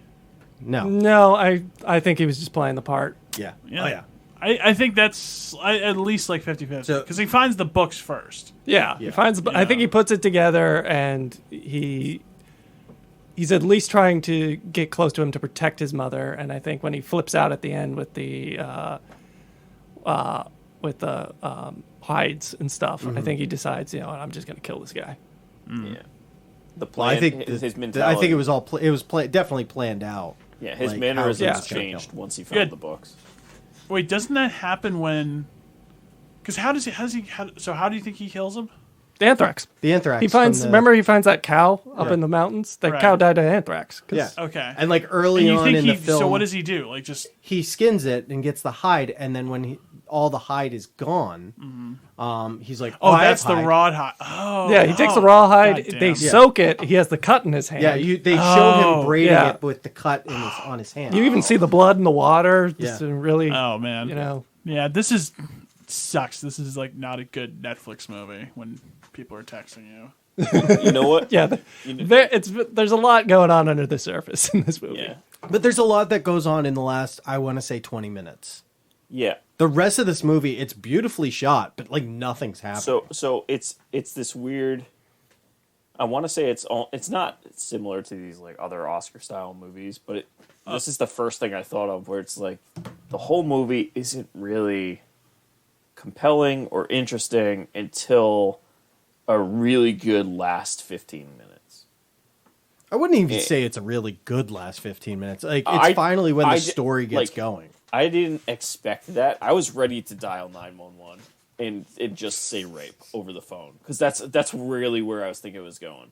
No, No, I think he was just playing the part. yeah, Yeah. oh yeah. I think that's at least like 50-50. So- Because he finds the books first. Yeah, he finds. I think he puts it together, and he's at least trying to get close to him to protect his mother. And I think when he flips out at the end with the with the hides and stuff. I think he decides, I'm just gonna kill this guy. Yeah. The Well, plan. I think his mentality. I think it was all definitely planned out. Yeah, his like, mannerisms how he's gonna changed kill him. once he found Yeah. the books. Wait, doesn't that happen when? Because how do you think he kills him? The anthrax. The anthrax. He finds. from the- Remember, he finds that cow up Yeah. in the mountains. That Right. cow died of anthrax. 'Cause- Yeah. Okay. And like early And you on think in the film, so what does he do? Like just he skins it and gets the hide, and then when all the hide is gone, he's like, oh, I have that's the hide." raw hide. Oh, Yeah, he takes the raw hide. goddamn. They Yeah. soak it. He has the cut in his hand. Yeah, they show him Oh, braiding yeah. it with the cut on his hand. You even see the blood in the water. Yeah. Just really, Oh man. Yeah, this sucks. This is like not a good Netflix movie when people are texting you. You know what? yeah. There's a lot going on under the surface in this movie. Yeah. But there's a lot that goes on in the last, I want to say, 20 minutes. Yeah. The rest of this movie, it's beautifully shot, but like nothing's happening. So it's this weird. I want to say it's not similar to these like other Oscar style movies, but this is the first thing I thought of where it's like the whole movie isn't really compelling or interesting until a really good last 15 minutes. I wouldn't even say it's a really good last 15 minutes. Like it's I- finally when I the di- story gets like- going. I didn't expect that. I was ready to dial 911 and just say rape over the phone because that's really where I was thinking it was going.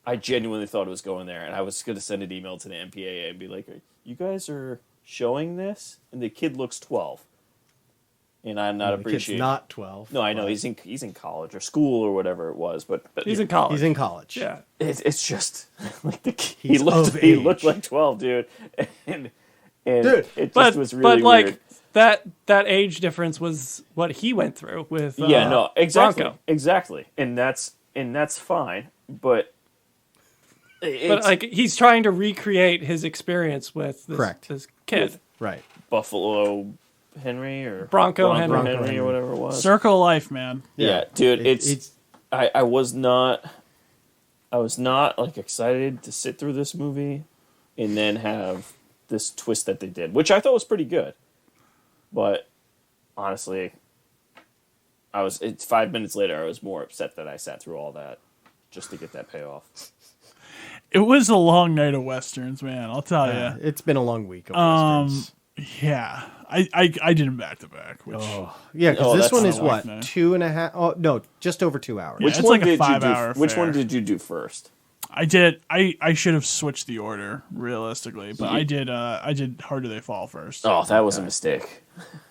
I genuinely thought it was going there, and I was going to send an email to the MPAA and be like, "You guys are showing this, and the kid looks 12." And I'm not The kid's appreciating. not 12. No, I know but he's in college or school or whatever it was, but He's in college. He's in college. Yeah. it's just like he He's looked of he age. looked like 12, dude, and Dude, it just But was really like weird. that age difference was what he went through with Yeah, no, exactly, Bronco. exactly, and that's fine, but it's But like he's trying to recreate his experience with Correct. this kid. Right. Buffalo Henry or Bronco Henry. Henry or whatever it was. Circle of life, man. Yeah, dude, It's I was not like excited to sit through this movie and then have this twist that they did, which I thought was pretty good, but honestly, 5 minutes later I was more upset that I sat through all that just to get that payoff. It was a long night of westerns, man. I'll tell you. it's been a long week of westerns. Yeah, I did them back to back, which Yeah, because Oh, this that's one is not what, like that. 2.5? Oh no, just over 2 hours. Yeah, it's like a 5-hour Which affair. one did you do first? I did. I should have switched the order realistically, but Yeah. I did Harder They Fall first. Oh, that was a mistake.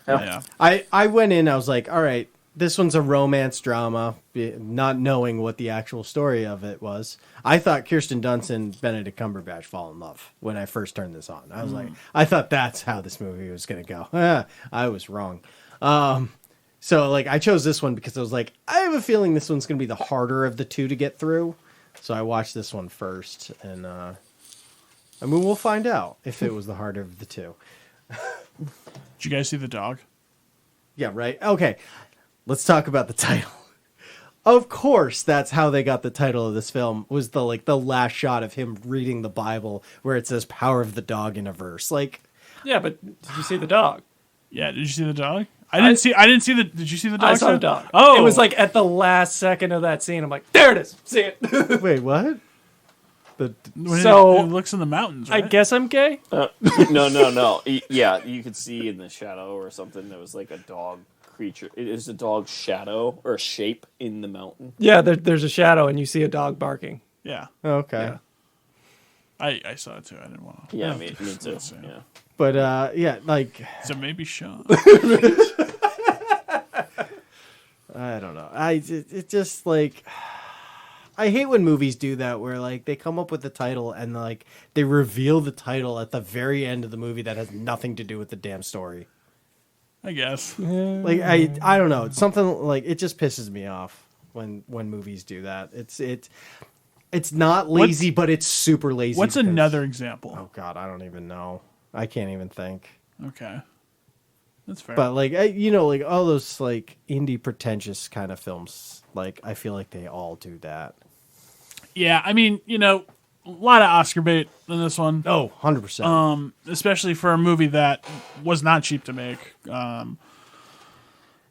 Yeah. I went in, I was like, all right, this one's a romance drama, not knowing what the actual story of it was. I thought Kirsten Dunst and Benedict Cumberbatch fall in love when I first turned this on. I was like, I thought that's how this movie was going to go. I was wrong. So like I chose this one because I was like, I have a feeling this one's going to be the harder of the two to get through. So I watched this one first, and I mean, we'll find out if it was the harder of the two. Did you guys see the dog? Yeah, right. Okay, let's talk about the title. Of course, that's how they got the title of this film. Was the last shot of him reading the Bible where it says "Power of the Dog" in a verse. Like, Yeah, but did you see the dog? Yeah. Did you see the dog? I didn't see the. Did you see the dog? I saw the Sam? dog. Oh, It was like at the last second of that scene. I'm like, there it is. See it. wait, what? The when so- it looks in the mountains. I Right? guess I'm gay. No. Yeah, you could see in the shadow or something there was like a dog creature. It is a dog shadow or a shape in the mountain. Yeah, there's a shadow and you see a dog barking. Yeah. okay, Yeah. I saw it too. I didn't want to. Yeah, me too. Let's see. Yeah. but yeah, like So maybe Sean. I don't know. It just like I hate when movies do that where like they come up with the title and like they reveal the title at the very end of the movie that has nothing to do with the damn story. I guess. Like I don't know. It's something like it just pisses me off when movies do that. It's not lazy, but it's super lazy. What's because- another example? Oh God, I don't even know. I can't even think. Okay. That's fair. But like like all those like indie pretentious kind of films, like I feel like they all do that. yeah, I mean, a lot of Oscar bait in this one. Oh, 100%. Especially for a movie that was not cheap to make.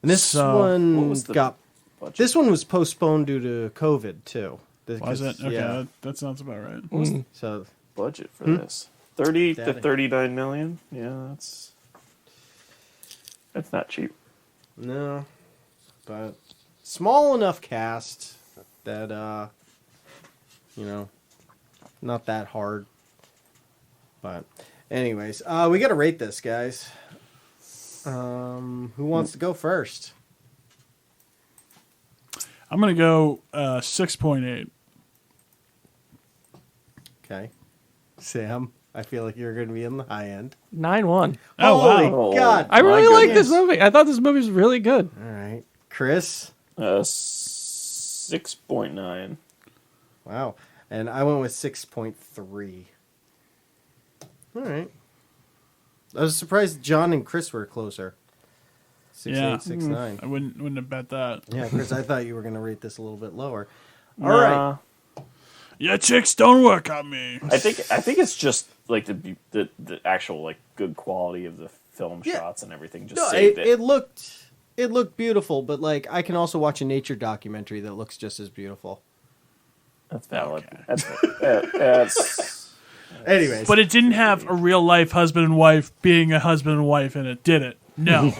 And this So- What one was the got. budget? This one was postponed due to COVID too. Was it? Okay, Yeah. that sounds about right. So budget for this 30 Daddy. to 39 million. Yeah, that's not cheap. no, but small enough cast that not that hard. But anyways, we got to rate this, guys. Who wants to go first? I'm gonna go 6.8. Okay, Sam. I feel like you're going to be in the high end. 9-1. Oh, Holy wow. God! I really My like this goodness. movie. I thought this movie was really good. All right, Chris. 6.9. Wow, and I went with 6.3. All right. I was surprised John and Chris were closer. 6.8, Yeah. 6.9. I wouldn't have bet that. Yeah, Chris, I thought you were going to rate this a little bit lower. All Nah, right. Yeah, chicks don't work on me. I think it's just like the actual like good quality of the film Yeah. shots and everything just No, saved it looked beautiful, but like I can also watch a nature documentary that looks just as beautiful. That's valid. Okay. That's Anyways, But it didn't have a real life husband and wife being a husband and wife in it, did it? No.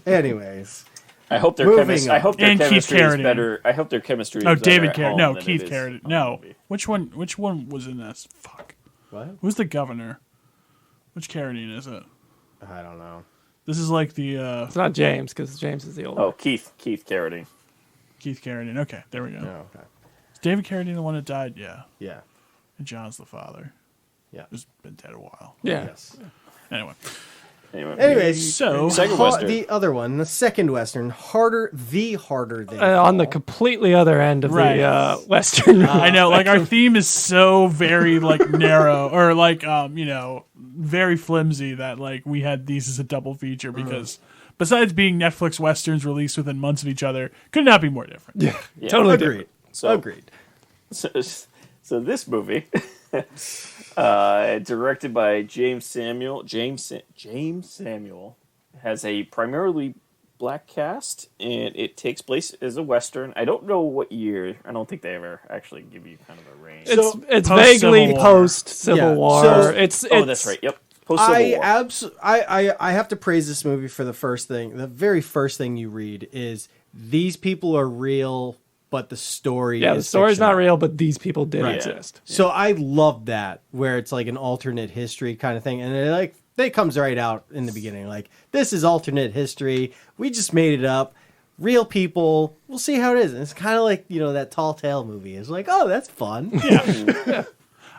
anyways, I hope their Moving chemistry. I on. hope their And Keith chemistry is Carradine. better. I hope their chemistry. Oh, is better David at Carradine. home No, than Keith it is Carradine. on No. the movie. Which one was in this? Fuck. what? Who's the governor? Which Carradine is it? I don't know. This is like the It's not James, because James is the old Oh, Keith Carradine. Keith Carradine. Okay, there we go. No, okay. Is David Carradine the one that died? Yeah. Yeah. And John's the father. Yeah. Who's been dead a while. Yeah. Yes. Anyway. Anyways, So- Second Western. the other one, the second Western, harder than on the Fall. completely other end of Right. the Western. I know, like our theme is so very like narrow or like very flimsy that like we had these as a double feature because besides being Netflix westerns released within months of each other, could not be more different. Yeah, Yeah. Totally agreed. So- Agreed. So this movie, directed by James Samuel, has a primarily black cast, and it takes place as a western. I don't know what year. I don't think they ever actually give you kind of a range. It's Post-Civil vaguely War. post Civil Yeah, War. so- it's That's right. Yep. Post Civil War. I have to praise this movie for the first thing. The very first thing you read is these people are real, but the story Yeah, the is story's not fictional. real, but these people did Right. exist. So I love that where it's like an alternate history kind of thing, and it comes right out in the beginning. Like, this is alternate history. We just made it up. Real people. We'll see how it is. And it's kind of like that Tall Tale movie. It's like, oh, that's fun.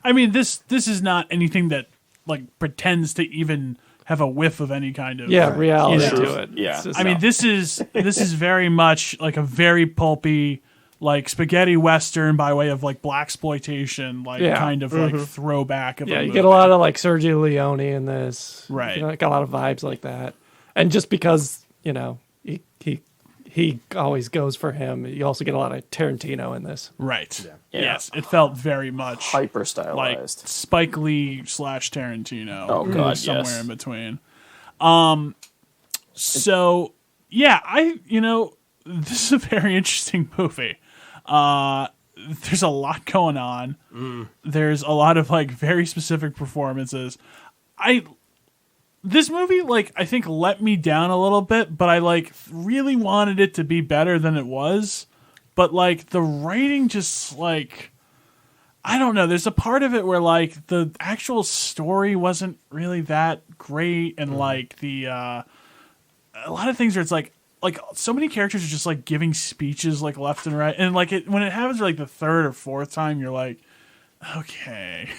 I mean, this is not anything that like pretends to even have a whiff of any kind of Reality you know. to it. Yeah. It's just- I mean, this is very much like a very pulpy, like spaghetti western by way of like blaxploitation, like Yeah. kind of like throwback of yeah, a you movie. get a lot of like Sergio Leone in this, Right. Like a lot of vibes like that, and just because he always goes for him, you also get a lot of Tarantino in this. right. Yeah. Yes, it felt very much Hyper like stylized. Spike Lee / Tarantino. Oh, or God, somewhere yes. in between. So yeah, this is a very interesting movie. There's a lot going on. There's a lot of like very specific performances. This movie, like, I think let me down a little bit, but I like really wanted it to be better than it was. But like the writing just like I don't know, there's a part of it where like the actual story wasn't really that great and like the a lot of things where it's like so many characters are just like giving speeches like left and right, and like when it happens like the third or fourth time you're like, okay.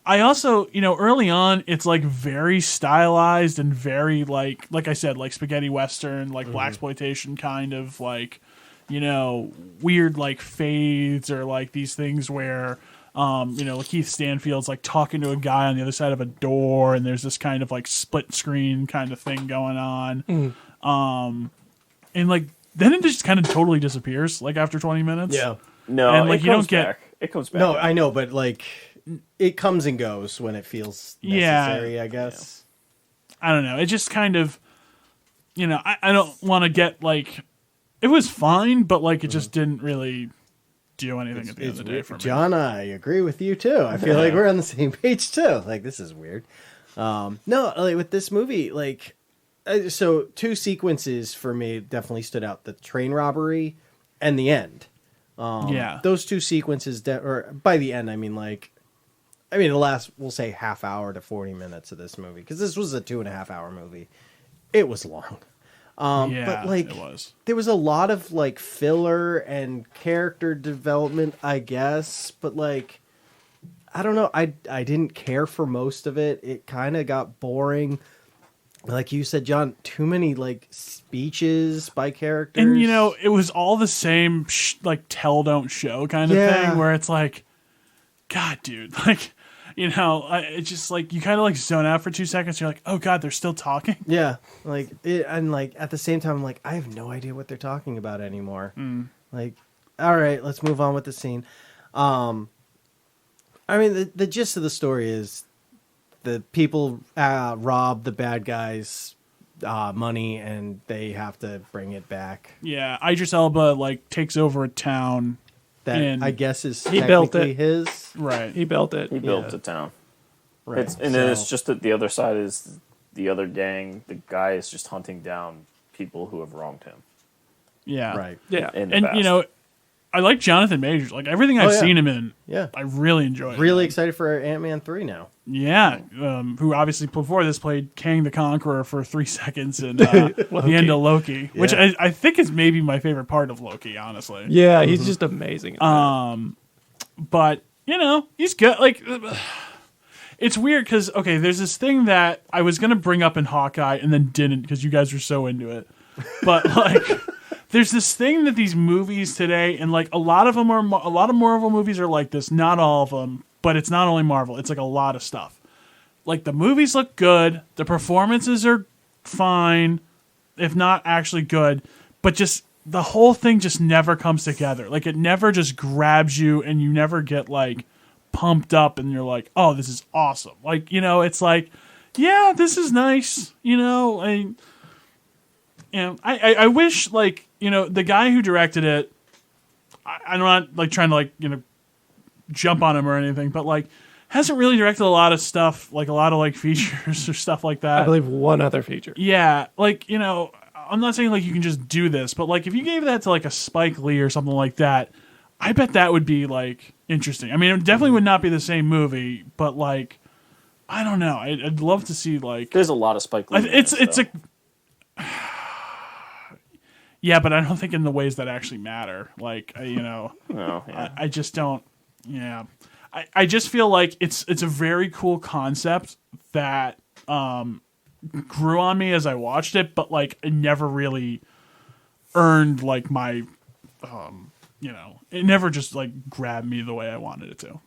I also, early on it's like very stylized and very like I said, like spaghetti western, like blaxploitation kind of like, weird like fades or like these things where Lakeith Stanfield's like talking to a guy on the other side of a door, and there's this kind of like split screen kind of thing going on. And like then it just kind of totally disappears like after 20 minutes. Yeah. No, And, like, it you don't comes get- back. It comes back. No, I know, but like it comes and goes when it feels Yeah. necessary, I guess. I don't know. It just kind of, I don't want to get like, it was fine, but like it just didn't really do anything at the end of the day for me. John, I agree with you too. I feel like we're on the same page too. Like, this is weird. No, like with this movie, like, so two sequences for me definitely stood out: the train robbery and the end. Those two sequences, or by the end, I mean the last, we'll say, half hour to 40 minutes of this movie, because this was a 2.5-hour movie. It was long. But like, it was. There was a lot of like filler and character development, I guess, but like, I don't know. I didn't care for most of it. It kind of got boring. Like you said, John, too many like speeches by characters. And it was all the same like tell don't show kind of thing, where it's like, God, dude, like, it's just like you kind of like zone out for 2 seconds. You're like, oh God, they're still talking. Yeah, like and like at the same time, I'm like, I have no idea what they're talking about anymore. Like, all right, let's move on with the scene. I mean, the gist of the story is the people rob the bad guys' money, and they have to bring it back. Yeah, Idris Elba like takes over a town. That I guess is he built it. His. Right. He built it. He built the town. Right. And then it's just that the other side is the other gang. The guy is just hunting down people who have wronged him. Yeah. Right. Yeah. In the And past. I like Jonathan Majors. Like everything I've seen him in. Yeah. I really enjoy. Really excited for Ant-Man 3 now. Yeah, who obviously before this played Kang the Conqueror for 3 seconds in the end of Loki, which I think is maybe my favorite part of Loki, honestly. Yeah, he's just amazing. But he's good. Like, it's weird because there's this thing that I was gonna bring up in Hawkeye and then didn't because you guys were so into it. But like, there's this thing that these movies today, and like a lot of Marvel movies are like this. Not all of them. But it's not only Marvel. It's like a lot of stuff. Like the movies look good. The performances are fine, if not actually good. But just the whole thing just never comes together. Like it never just grabs you and you never get like pumped up and you're like, oh, this is awesome. Like, it's like, yeah, this is nice. I wish like, the guy who directed it, I'm not like trying to like, jump on him or anything, but like hasn't really directed a lot of stuff, like a lot of like features or stuff like that. I believe one other feature. Yeah, like I'm not saying like you can just do this, but like if you gave that to like a Spike Lee or something like that, I bet that would be like interesting. I mean, it definitely would not be the same movie, but like I don't know. I'd love to see like there's a lot of Spike Lee. It's a yeah, but I don't think in the ways that actually matter. Like No, yeah. I just don't. Yeah, I just feel like it's a very cool concept that grew on me as I watched it, but like it never really earned like my it never just like grabbed me the way I wanted it to.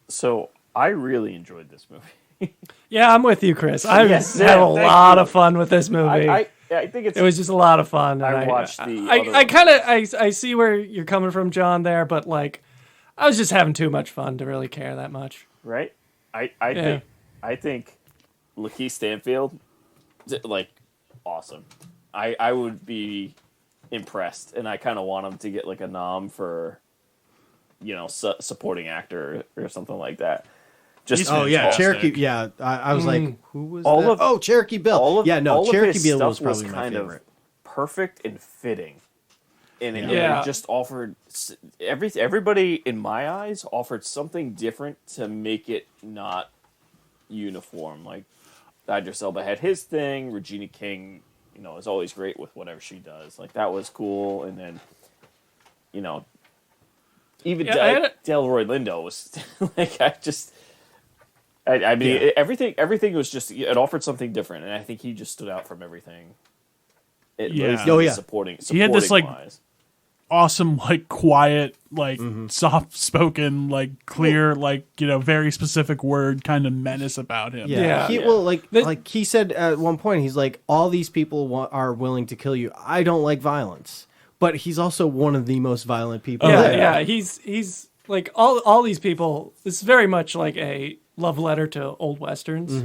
So I really enjoyed this movie. Yeah, I'm with you, Chris. I Yes, had a thank lot you. of fun with this movie. I think it was just a lot of fun. I and watched the I other kind of I see where you're coming from, John, there, but like I was just having too much fun to really care that much. right. I think Lakeith Stanfield, like, awesome. I would be impressed, and I kind of want him to get like a nom for, supporting actor or something like that. Just Cherokee. Yeah, I was like, who was All that? of- Cherokee Bill. all of Cherokee his Bill stuff was probably my kind favorite. of perfect and fitting, and Yeah. it just offered everybody in my eyes offered something different to make it not uniform. Like Idris Elba had his thing. Regina King, is always great with whatever she does. Like that was cool, and then even Delroy Lindo was like I mean, everything was just, it offered something different, and I think he just stood out from everything. Supporting He had this, like, wise. Awesome, like quiet, like soft spoken, like clear, like very specific word kind of menace about him. Yeah. Like he said at one point, he's like, all these people are willing to kill you. I don't like violence, but he's also one of the most violent people. Yeah, there. yeah. He's like all these people. This is very much like a love letter to old westerns.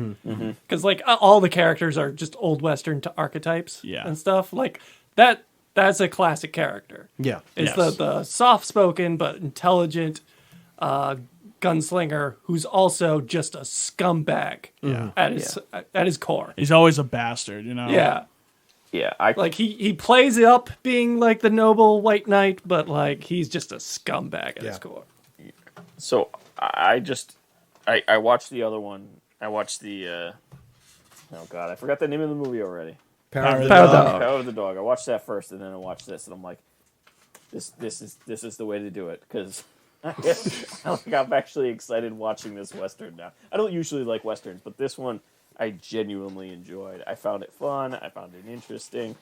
Because like all the characters are just old western to archetypes and stuff. Like that's a classic character. Yeah. It's Yes. the soft-spoken but intelligent gunslinger who's also just a scumbag at his core. He's always a bastard, you know. Yeah. Yeah, Like he plays up being like the noble white knight, but like he's just a scumbag at his core. So I watched the other one. I watched the oh god, I forgot the name of the movie already. Power of the Power of the Dog. Dog. Power of the Dog. I watched that first, and then I watched this, and I'm like, this is the way to do it, because I'm actually excited watching this western now. I don't usually like westerns, but this one I genuinely enjoyed. I found it fun. I found it interesting.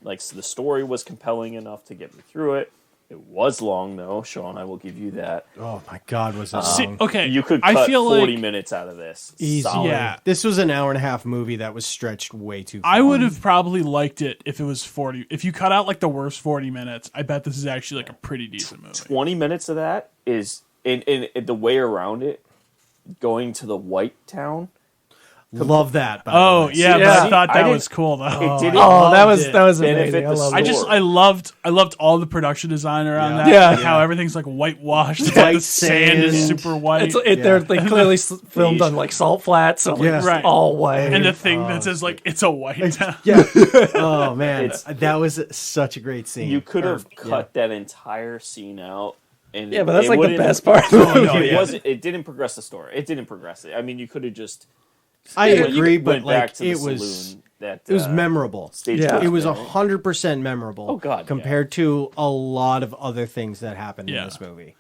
Like, so the story was compelling enough to get me through it. It was long, though, Sean. I will give you that. Oh my God, was it See, long? okay, You could I cut feel 40 like minutes out of this. Easy. Solid. Yeah. This was an hour and a half movie that was stretched way too far. I would have probably liked it if it was 40. If you cut out like the worst 40 minutes, I bet this is actually like a pretty decent movie. 20 minutes of that is in the way around it, going to the White Town. love that. By Oh the way. yeah, but Yeah. I thought I that didn't- was cool though. It didn't. Oh, that was it. amazing. Benefit I the loved story. it. I loved all the production design around Yeah. that. Yeah. Like how everything's like whitewashed. It's White like the sand is sand. super white. They clearly filmed on like salt flats, so like, Yeah. it's Right. all white. And the thing that says like it's a white town. Yeah. Oh man, It's- that was such a great scene. You could have Or- cut that entire scene out. And yeah, but that's it like the wouldn't- best part. It wasn't. It didn't progress the story. It didn't progress it. I mean, you could have just. I went- agree, but went back like to the it was saloon that it was memorable. Stage Yeah. was It was in. 100% memorable. Oh, God, yeah. compared to a lot of other things that happened in Yeah. this movie.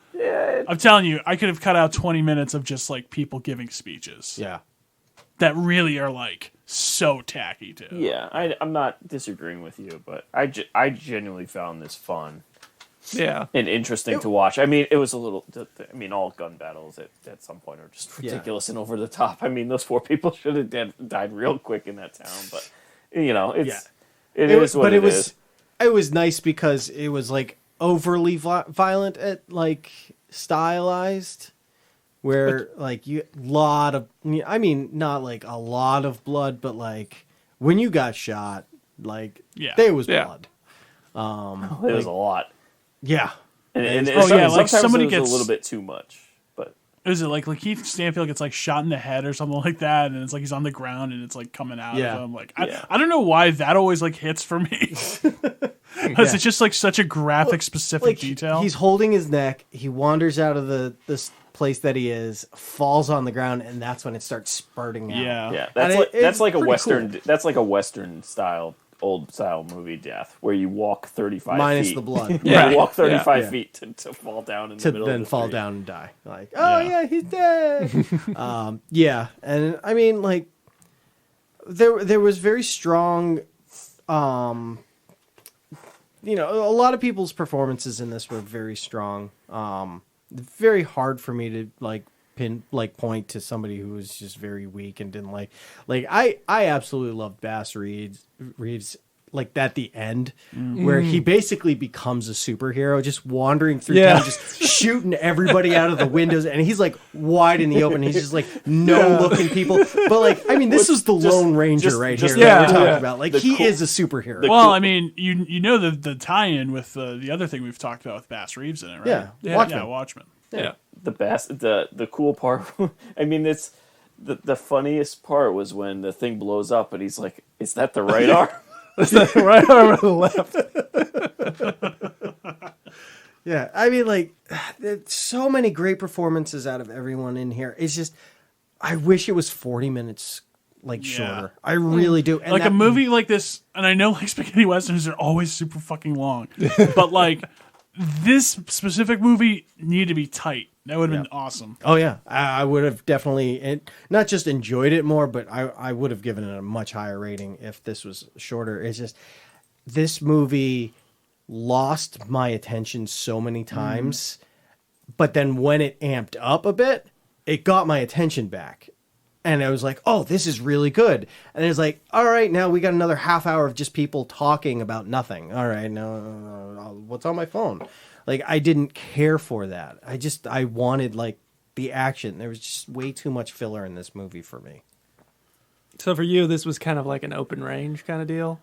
I'm telling you, I could have cut out 20 minutes of just like people giving speeches Yeah. that really are like so tacky too. Yeah, I'm not disagreeing with you, but I genuinely found this fun Yeah. and interesting to watch. I mean, it was a little. I mean, all gun battles at some point are just ridiculous and over the top. I mean, those 4 people should have died real quick in that town, but you know, it's it is what but it was is. it was nice because it was like overly violent at like stylized, where like you lot of, I mean, not like a lot of blood, but like when you got shot, like Yeah. there was Yeah. blood. It was a lot, Yeah. and Oh, yeah, like sometimes somebody it was gets- a little bit too much, but. Is it like Keith Stanfield gets like shot in the head or something like that, and it's like he's on the ground and it's like coming out Yeah. of him? Like Yeah. I don't know why that always like hits for me. Because it's just like such a graphic, specific Like detail. he's holding his neck, he wanders out of this place that he is, falls on the ground, and that's when it starts spurting out. yeah. Yeah, And that's like a pretty western. cool. That's like a western style, old style movie death, where you walk 35 Minus feet. the blood. Yeah. You walk 35 Yeah. feet to fall down in To the middle then of the fall street. down and die. Like, oh Yeah. yeah, he's dead. Yeah, and I mean, like, there was very strong. You know, a lot of people's performances in this were very strong. Very hard for me to point to somebody who was just very weak and didn't like I absolutely loved Bass Reeves like at the end where he basically becomes a superhero, just wandering through Yeah. town, just shooting everybody out of the windows, and he's like wide in the open. He's just like no looking people, but like I mean, this is the Lone Ranger right just- here that we're yeah, talking yeah. about. Like The he cool- is a superhero. Well, cool- I mean, you know the tie-in with the other thing we've talked about with Bass Reeves in it, right? Yeah, Yeah. Watchmen. Yeah, Watchmen. Yeah. The cool part. I mean, it's the funniest part was when the thing blows up and he's like, "Is that the right arm?" Right arm or the left. Yeah, I mean, like, there's so many great performances out of everyone in here. It's just, I wish it was 40 minutes, like, shorter. I really do. And Like that- a movie like this, and I know like spaghetti westerns are always super fucking long, but like this specific movie needed to be tight. That would have been awesome. Oh, yeah. I would have definitely, not just enjoyed it more, but I would have given it a much higher rating if this was shorter. It's just, this movie lost my attention so many times, but then when it amped up a bit, it got my attention back. And I was like, oh, this is really good. And it's like, all right, now we got another half hour of just people talking about nothing. All right, no, what's on my phone? Like, I didn't care for that. I wanted, like, the action. There was just way too much filler in this movie for me. So for you, this was kind of like an open range kind of deal,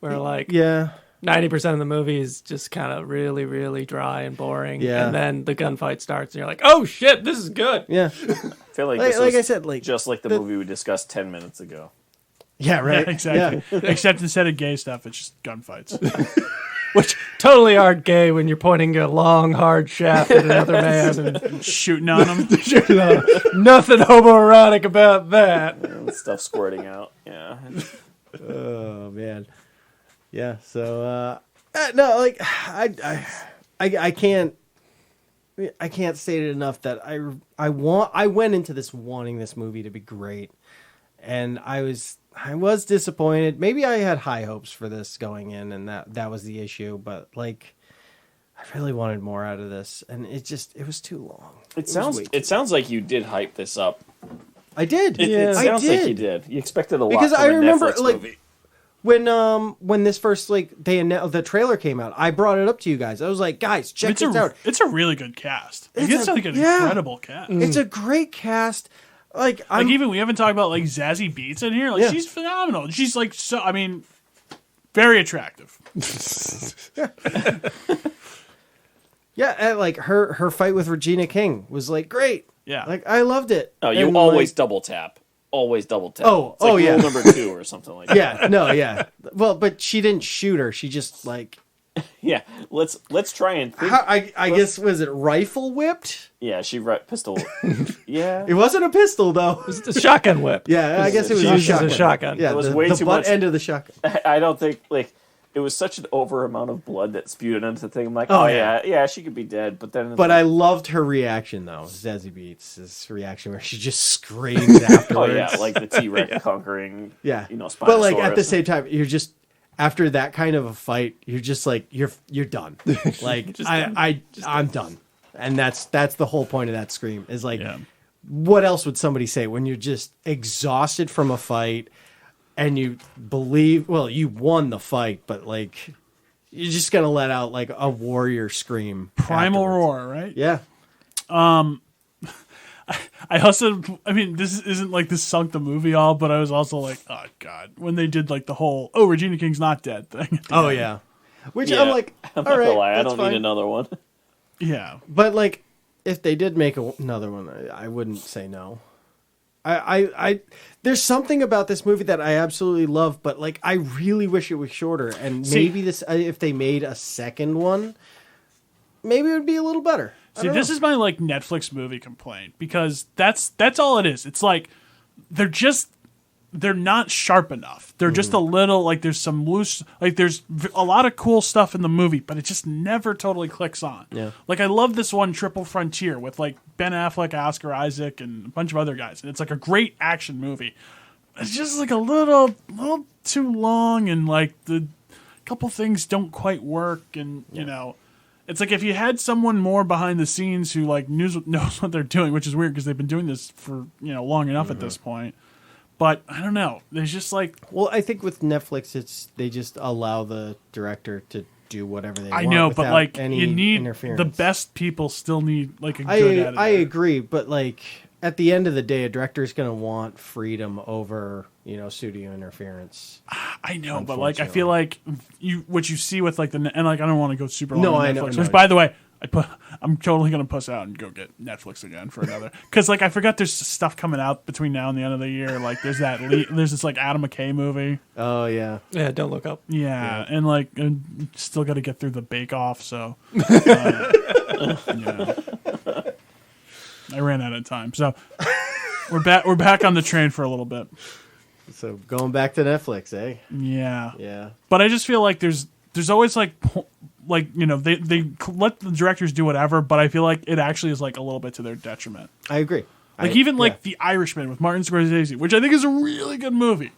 where like Yeah. 90% of the movie is just kind of really, really dry and boring. Yeah. And then the gunfight starts and you're like, oh shit, this is good. Yeah. I feel like Like, this like was I said, like just like the movie we discussed 10 minutes ago. Yeah, right. Yeah, exactly. Yeah. Except instead of gay stuff, it's just gunfights. Which totally aren't gay when you're pointing a long, hard shaft at another man. And Shooting on them. nothing homoerotic about that. And stuff squirting out. Yeah. Oh man. Yeah. So no, like I can't state it enough that I went into this wanting this movie to be great, and I was disappointed. Maybe I had high hopes for this going in, and that was the issue. But like, I really wanted more out of this, and it was too long. It sounds like you did hype this up. I did. It I sounds did. like you did. You expected a lot Because from I a remember, Netflix like, movie. When this first the trailer came out, I brought it up to you guys. I was like, guys, check this out. It's a really good cast. It's like an yeah. incredible cast. It's a great cast. Like Even we haven't talked about like Zazie Beetz in here. Like Yeah. she's phenomenal. She's like very attractive. yeah, and like her fight with Regina King was like great. Yeah. Like I loved it. No, you And, always like, double tap. Always double tap. Oh, It's like oh, yeah. rule number 2 or something like that. yeah, no, yeah. Well, but she didn't shoot her. She just like Yeah. Let's try and think. I guess was it rifle whipped? Yeah, she pistol. Yeah. It wasn't a pistol though. It's a shotgun whip. Yeah, I guess it was She a uses shotgun. a shotgun. Yeah, It was the, way the too butt much. end of the shotgun. I don't think like it was such an over amount of blood that spewed into the thing. I'm like, Oh, oh, yeah. yeah, she could be dead. But then, it's But like, I loved her reaction though, Zazie Beetz' reaction where she just screams oh afterwards. yeah, like the T-Rex conquering. Yeah. You know, but like at the Spinosaurus. same time, you're just after that kind of a fight, you're just like you're done. Like I'm done. And that's the whole point of that scream is like Yeah. what else would somebody say when you're just exhausted from a fight and you believe you won the fight, but like you're just gonna let out like a warrior scream. Primal afterwards. roar, right? Yeah. I mean, this isn't like this sunk the movie all, but I was also like, oh god, when they did like the whole Regina King's not dead thing. Oh yeah. Which Yeah. I'm like, I'm all not right, gonna lie, I that's don't fine. need another one. Yeah. But like, if they did make another one, I wouldn't say no. I there's something about this movie that I absolutely love, but like, I really wish it was shorter. And maybe this, if they made a second one, maybe it would be a little better. See, this is my like Netflix movie complaint because that's all it is. It's like they're not sharp enough. They're just a little like there's some loose like there's a lot of cool stuff in the movie, but it just never totally clicks on. Yeah. Like I love this one Triple Frontier with like Ben Affleck, Oscar Isaac, and a bunch of other guys, and it's like a great action movie. It's just like a little too long, and like the couple things don't quite work, and you know. It's like if you had someone more behind the scenes who like knows what they're doing, which is weird because they've been doing this for long enough at this point. But I don't know. There's just like Well, I think with Netflix, they just allow the director to do whatever they want. I know, but without like any you need interference. the best people still need like a good editor. I agree, but like at the end of the day, a director is going to want freedom over studio interference. I know, but like I feel like what you see with like and like I don't want to go super long No, on I Netflix, know, which no. by the way, I'm totally gonna puss out and go get Netflix again for another because like I forgot there's stuff coming out between now and the end of the year. Like there's there's this like Adam McKay movie. Oh yeah, Yeah, don't look up. Yeah, and like still got to get through the Bake Off, so yeah. I ran out of time, so we're back on the train for a little bit. so going back to Netflix, eh? Yeah, Yeah, but I just feel like there's always like they let the directors do whatever, but I feel like it actually is like a little bit to their detriment. I agree. Like even like The Irishman with Martin Scorsese, which I think is a really good movie,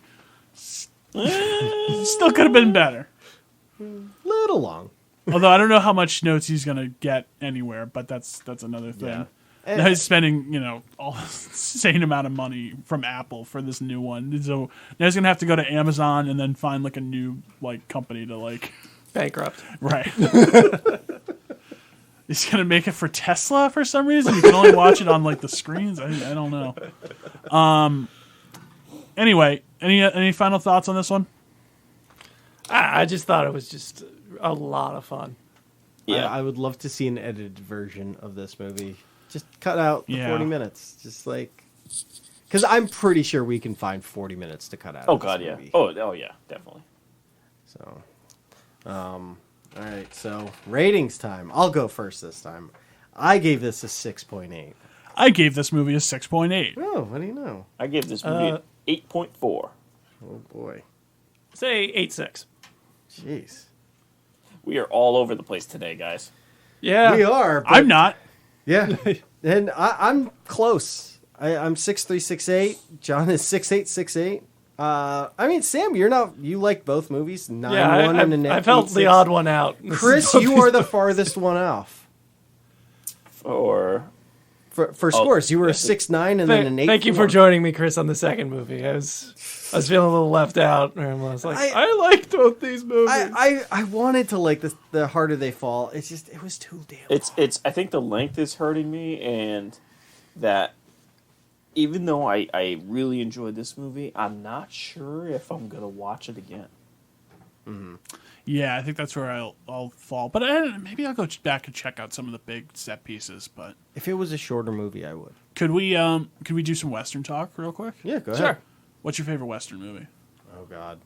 still could have been better. little long. Although I don't know how much notes he's gonna get anywhere, but that's another thing. Yeah. Now he's spending all insane amount of money from Apple for this new one, so now he's gonna have to go to Amazon and then find like a new like company to like Bankrupt. right. He's gonna make it for Tesla for some reason. You can only watch it on like the screens. I don't know. Anyway, any final thoughts on this one? I just thought it was just a lot of fun. Yeah. I would love to see an edited version of this movie. Just cut out the 40 minutes. Just like, because I'm pretty sure we can find 40 minutes to cut out. Oh of this God, yeah. movie. Oh yeah, definitely. So, all right. So ratings time. I'll go first this time. I gave this a 6.8. I gave this movie a 6.8. Oh, what do you know? I gave this movie an 8.4. Oh boy. Say 8.6. Jeez. We are all over the place today, guys. Yeah. We are. But I'm not. Yeah. And I'm close. I'm 6.368. John is 6.868. I mean, Sam, you like both movies, 9-1 and an I felt 8.6. the odd one out. Chris, you are the farthest one off. Or For scores, you were a 6.9 and then an 8. Thank you for joining me, Chris, on the second movie. I was feeling a little left out. And I was like, I liked both these movies. I wanted to like this. The Harder They Fall. It's just it was too damn. it's I think the length is hurting me, and that even though I really enjoyed this movie, I'm not sure if I'm gonna watch it again. Yeah, I think that's where I'll fall. But maybe I'll go back and check out some of the big set pieces. But If it was a shorter movie, I would. could we do some Western talk real quick? Yeah, go Sure. ahead. What's your favorite Western movie? Oh God.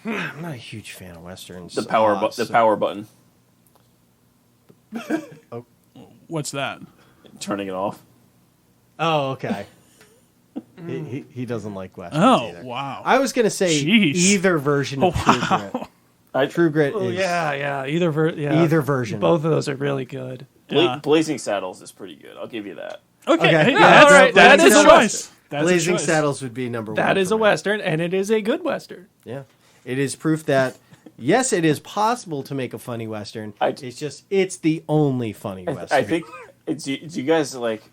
I'm not a huge fan of westerns. The power button, What's that? turning it off. Oh, okay. he doesn't like westerns. Oh, either. wow. I was gonna say Jeez. either version of True Grit. True Grit Oh, is yeah. Either version. Both of those are really good. Yeah. Blazing Saddles is pretty good. I'll give you that. Okay, Okay. hey, Yeah, that's, all right, that's that is a a choice. That's a Blazing choice. Saddles would be number one. That is for a me. Western, and it is a good Western. Yeah, it is proof that yes, it is possible to make a funny Western. It's the only funny Western. I think it's you guys like.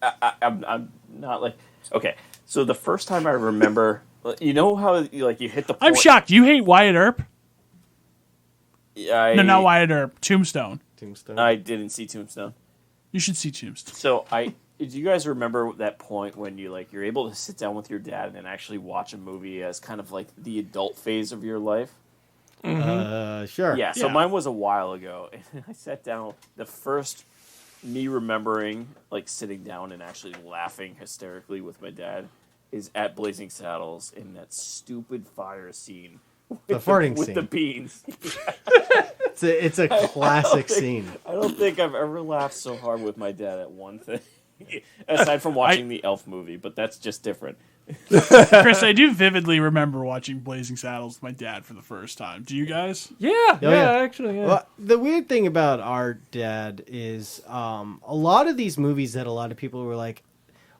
I'm not like okay. So the first time I remember, you know how you hit the. I'm point, shocked. You hate Wyatt Earp? No, No, not Wyatt Earp. Tombstone. Tombstone. I didn't see Tombstone. You should see Tombstone. So do you guys remember that point when you're able to sit down with your dad and actually watch a movie as kind of like the adult phase of your life? Sure. Yeah. So Yeah. mine was a while ago, and I sat down. The first me remembering like sitting down and actually laughing hysterically with my dad is at Blazing Saddles in that stupid fire scene. The farting with scene. the beans. It's a classic scene. I don't think I've ever laughed so hard with my dad at one thing, aside from watching the Elf movie. But that's just different. Chris, I do vividly remember watching Blazing Saddles with my dad for the first time. Do you guys? Yeah, yeah. actually, yeah. Well, the weird thing about our dad is a lot of these movies that a lot of people were like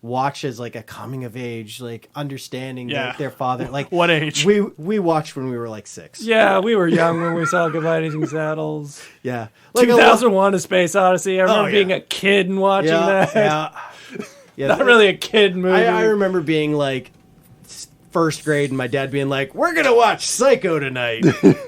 watch as like a coming of age, like understanding their father. Like What age? we watched when we were like 6. Yeah, we were young when we saw Blazing Saddles. Yeah. Like 2001: A Space Odyssey. I remember yeah. being a kid and watching that. Yeah. Not really a kid movie. I remember being like first grade and my dad being like, "We're gonna watch Psycho tonight."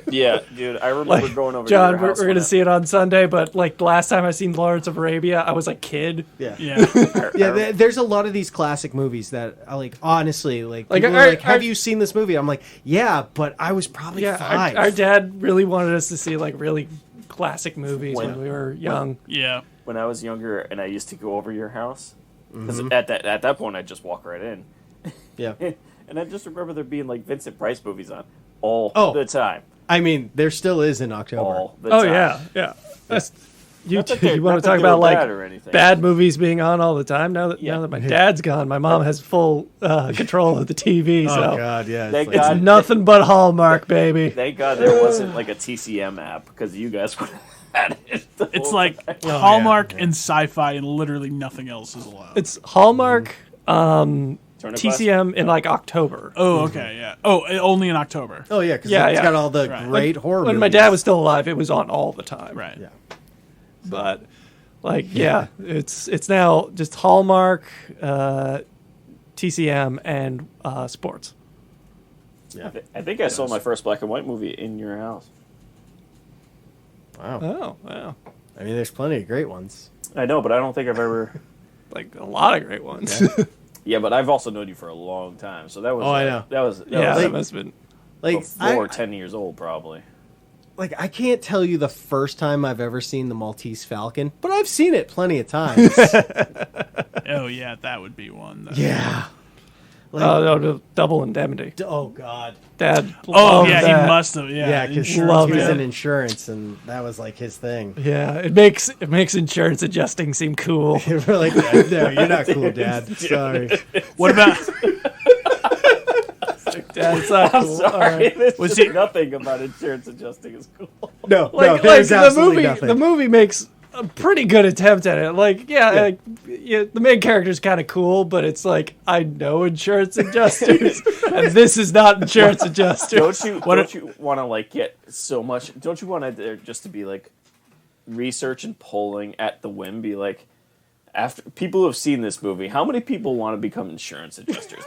Yeah, dude. I remember going over. John, to your we're house going to see it on Sunday, but like last time I seen Lawrence of Arabia, I was a kid. Yeah. Yeah. There's a lot of these classic movies that I like. Honestly, like Like, people our- are like, "Have our- you seen this movie?" I'm like, "Yeah, but I was probably Yeah, 5." our dad really wanted us to see like really classic movies when When- we were young. Yeah. when I was younger, and I used to go over your house. Because Mm-hmm. at that point, I'd just walk right in. Yeah. And I just remember there being like Vincent Price movies on all Oh. the time. I mean, there still is in October. All the Oh time. yeah. That's, you Not that they're- you want not to that talk they were about like bad or anything. bad movies being on all the time? Now that Yeah. my dad's gone, my mom has full control of the TV. Oh So God, yeah. Thank like- God. nothing but Hallmark, baby. Thank God there wasn't like a TCM app because you guys would have had it. the It's whole like time. Hallmark and sci-fi, and literally nothing else is allowed. It's Hallmark, Turner Class? TCM in like October. Oh, okay, yeah. Oh, only in October. Oh yeah, because Yeah, it's yeah. got all the Right. great horror. When my movies. dad was still alive, it was on all the time. Right. Yeah. But like it's now just Hallmark, TCM, and sports. I think I saw my first black and white movie in your house. Wow. Oh wow. I mean, there's plenty of great ones. I know, but I don't think I've ever. Like a lot of great ones. Yeah, but I've also known you for a long time, so that was. Oh, I know. That was Yeah, was that must have been. Like, before 10 years old, probably. like I can't tell you the first time I've ever seen the Maltese Falcon, but I've seen it plenty of times. Oh yeah, that would be one. Though. Yeah. Like, No, Double Indemnity. oh God. Dad. Oh loved yeah, that. he must have. Yeah, Yeah, because he Love was it. in insurance, and that was like his thing. Yeah, it makes insurance adjusting seem cool. We're like, no, you're not cool, Dad. Sorry. What about? Dad's not cool. All Sorry, right. this Was is he- nothing about insurance adjusting is cool. No, Like there's the absolutely movie, nothing. the movie makes a pretty good attempt at it. Like, like, the main character's kind of cool, but it's like I know insurance adjusters, and this is not insurance adjusters. Don't you want to like get so much? Don't you want there just to be like research and polling at the whim? Be like, after people who have seen this movie, how many people want to become insurance adjusters?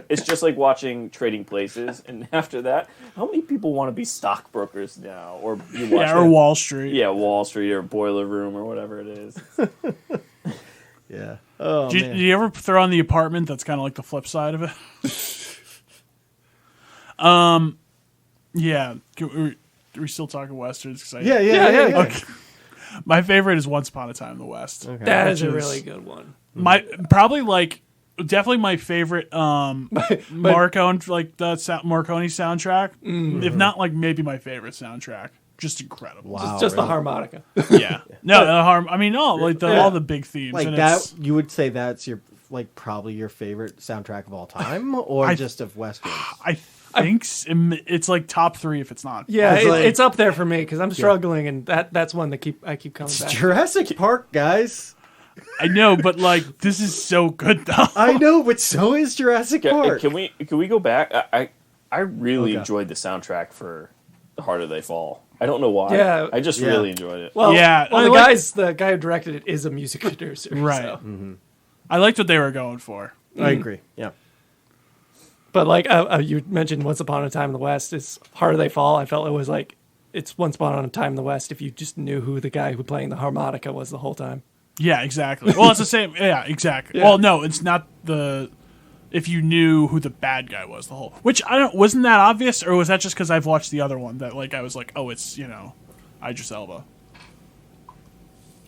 It's just like watching Trading Places, and after that, how many people want to be stockbrokers now? Or you watch Yeah, or Wall Street. yeah, Wall Street or Boiler Room or whatever it is. Yeah. Oh, Do man. you ever throw on The Apartment? That's kind of like the flip side of it. Yeah. Are we still talking westerns? 'Cause Yeah. Okay. My favorite is Once Upon a Time in the West. Okay. That is a Which is- really good one. My probably like definitely my favorite Morricone like the Morricone soundtrack. If not like maybe my favorite soundtrack. Just incredible. Wow. Just the really? harmonica. Yeah. No, the harm. I mean, no, like all the big themes. Like and that, it's- you would say that's your like probably your favorite soundtrack of all time, or just of westerns? I think it's like top 3 if it's not. Yeah, It's like- it's up there for me because I'm struggling, and that's one that I keep coming back. Jurassic Park, guys. I know, but like this is so good though. I know, but so is Jurassic Park. Can we go back? I really Okay. enjoyed the soundtrack for The Harder They Fall. I don't know why. Yeah. I just Yeah. really enjoyed it. Well, Yeah, well, I the like- guy who directed it is a music producer, Right. so. I liked what they were going for. I agree. Yeah. But like you mentioned, Once Upon a Time in the West is Harder They Fall. I felt it was like it's Once Upon a Time in the West if you just knew who the guy who playing the harmonica was the whole time. Yeah, exactly. Well, it's the same. Yeah, exactly. Yeah. Well, no, it's not the. If you knew who the bad guy was, the whole. Which I don't. Wasn't that obvious, or was that just because I've watched the other one that like I was like, oh, it's Idris Elba.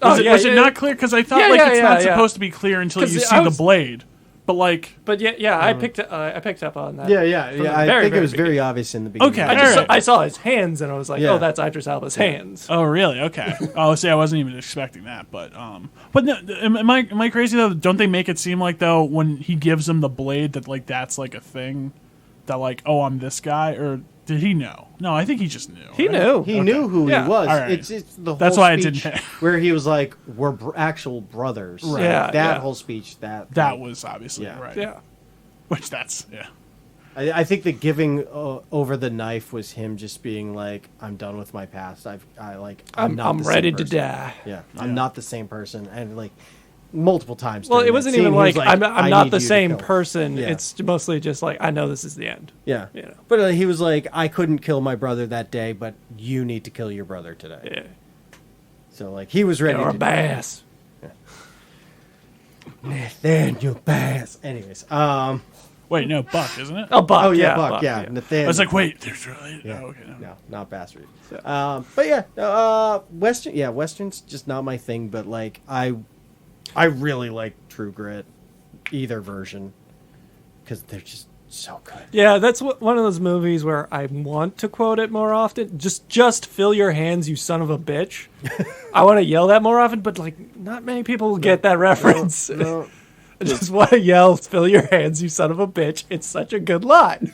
Was it not clear? Because I thought Yeah, like yeah, it's yeah, not yeah. supposed to be clear until 'Cause you I see was- the blade. But like, But yeah, I picked up on that. Yeah. From the I very, think it very was very beginning. obvious in the beginning. Okay, I all just right. I saw his hands and I was like, Yeah. oh, that's Idris Elba's hands. oh really? Okay. Oh, see, I wasn't even expecting that. But no, am I crazy though? Don't they make it seem like though when he gives him the blade that like that's like a thing that like oh I'm this guy, or did he know? No, I think he just knew. He right? knew. He knew who Yeah. he was. All right. It's the whole That's why I speech didn't- where he was like, "We're actual brothers." Right. Yeah, that yeah. whole speech. That was obviously Yeah. right. Yeah. Which that's yeah. I think the giving over the knife was him just being like, "I'm done with my past. I'm not I'm the same ready to person." die. Yeah, I'm not the same person, and like multiple times. Well, during it that wasn't scene, even he was like, I'm "I not need the you to same kill." person. Yeah. It's mostly just like I know this is the end. Yeah, You know. but he was like, "I couldn't kill my brother that day, but you need to kill your brother today." Yeah. So like he was ready Or a to bass. Nathaniel Bass. Anyways, Wait, no, Buck, isn't it? Oh, Buck. oh yeah, yeah, Buck, yeah. I Nathaniel. was like, wait, there's really Yeah. oh, okay, no. No, not Bass Reed. But yeah, Western. Yeah, Western's just not my thing. But like, I really like True Grit, either version, because they're just so good. Yeah, that's one of those movies where I want to quote it more often. Just fill your hands, you son of a bitch. I want to yell that more often, but like, not many people will get that reference. No, I just want to yell, fill your hands, you son of a bitch. It's such a good line.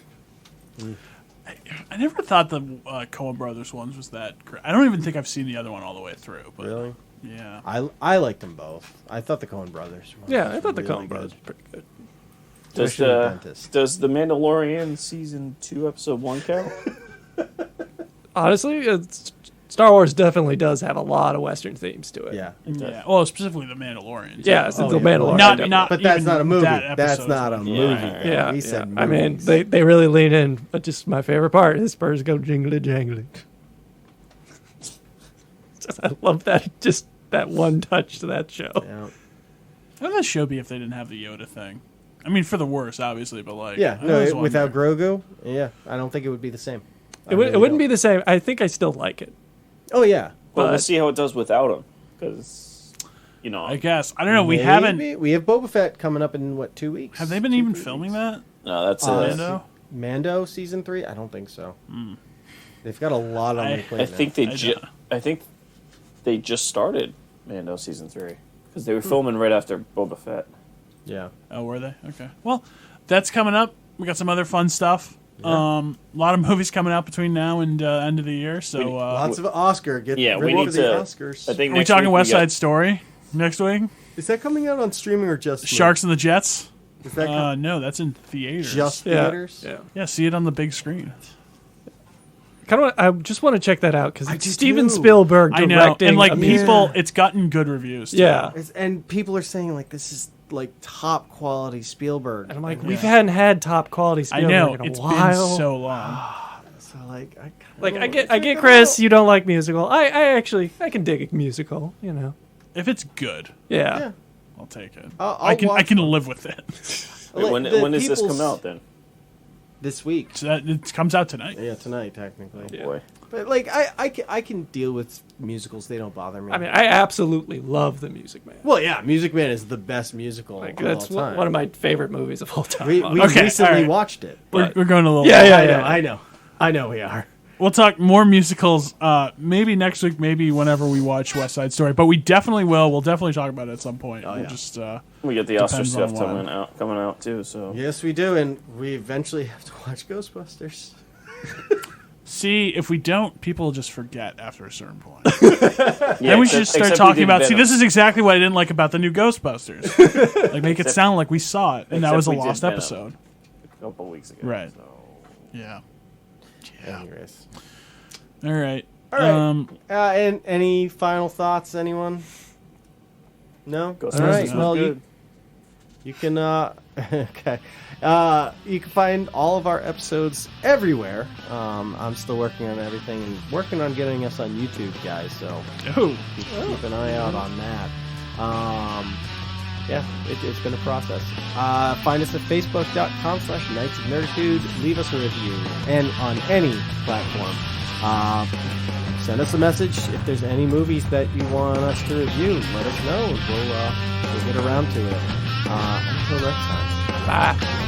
I never thought the Coen Brothers ones was that great. I don't even think I've seen the other one all the way through. But really. yeah. I liked them both. I thought the Coen Brothers. One Yeah, was I thought the really Coen Brothers good. were pretty good. Especially the dentist. Does The Mandalorian season 2 episode 1 count? Honestly, Star Wars definitely does have a lot of Western themes to it. Yeah, Yeah. Well, specifically the Mandalorian. Yeah, it's Oh, the yeah. Mandalorian. Not but that's even not a movie. that That's episode not a is- movie. Yeah. though. Yeah, we said I mean, movies. they really lean in. But just my favorite part is Spurs go jingly jangly. I love that one touch to that show. Yeah. How would that show be if they didn't have the Yoda thing? I mean, for the worse, obviously, but like, Yeah, I no, always without wonder. Grogu, yeah, I don't think it would be the same. It wouldn't be the same. I think I still like it. Oh yeah, Well, we'll But- see how it does without him, because I guess I don't know. We Maybe. haven't. We have Boba Fett coming up in what, 2 weeks? Have they been 2, even 3 filming weeks? that? No, that's Mando? Mando season 3? I don't think so. They've got a lot on their plate. I think they don't. I think they just started Mando season 3 because they were filming right after Boba Fett. Yeah. Oh, were they? Okay. Well, that's coming up. We got some other fun stuff. A lot of movies coming out between now and end of the year. So, Lots of Oscar. Get Yeah, we ready need for the to. Oscars. I think are we next talking week West got- Side Story next week? Is that coming out on streaming or just Sharks and the Jets? Is that No, that's in theaters. just Yeah. theaters? Yeah. Yeah, see it on the big screen. I just want to check that out because I it's do Steven too. Spielberg I know, directing. and like a people, it's gotten good reviews. Too. Yeah. And people are saying like this is like top quality Spielberg. And I'm like, we hadn't had top quality I Spielberg know in a it's while. been so long. So like, I get Chris, you don't like musical. I actually I can dig a musical. You know. If it's good, Yeah. Yeah. I'll take it. I'll I can watch live with it. Wait, when does this come out then? This week. So that, it comes out tonight. Yeah, tonight technically. Boy, But like, I can deal with musicals. They don't bother me. I mean, I absolutely love The Music Man. well, yeah, Music Man is the best musical Like of that's all time. one of my favorite movies of all time. We Okay, recently all right. watched it. We're going a little. Yeah. I know we are. We'll talk more musicals. Maybe next week. Maybe whenever we watch West Side Story. But we definitely will. We'll definitely talk about it at some point. We'll yeah. just. we get the Oscar Depends on stuff when. coming out too. So Yes, we do, and we eventually have to watch Ghostbusters. See, if we don't, people will just forget after a certain point. yeah, Then we should just start except we talking did about. See, Venom. this is exactly what I didn't like about the new Ghostbusters. Like, make it sound like we saw it, and that except was a we did lost Venom. episode. a couple weeks ago. Right. So. Yeah. Anyways. All right. All right. And any final thoughts, anyone? No? Ghostbusters All right. was Well, good. you can okay. You can find all of our episodes everywhere. I'm still working on everything and working on getting us on YouTube, guys. So Oh. keep an eye out on that. Yeah, it's been a process. Find us at facebook.com/Knights of Nerditude. Leave us a review, and on any platform. Send us a message if there's any movies that you want us to review. Let us know. We'll get around to it. Until next time. Bye.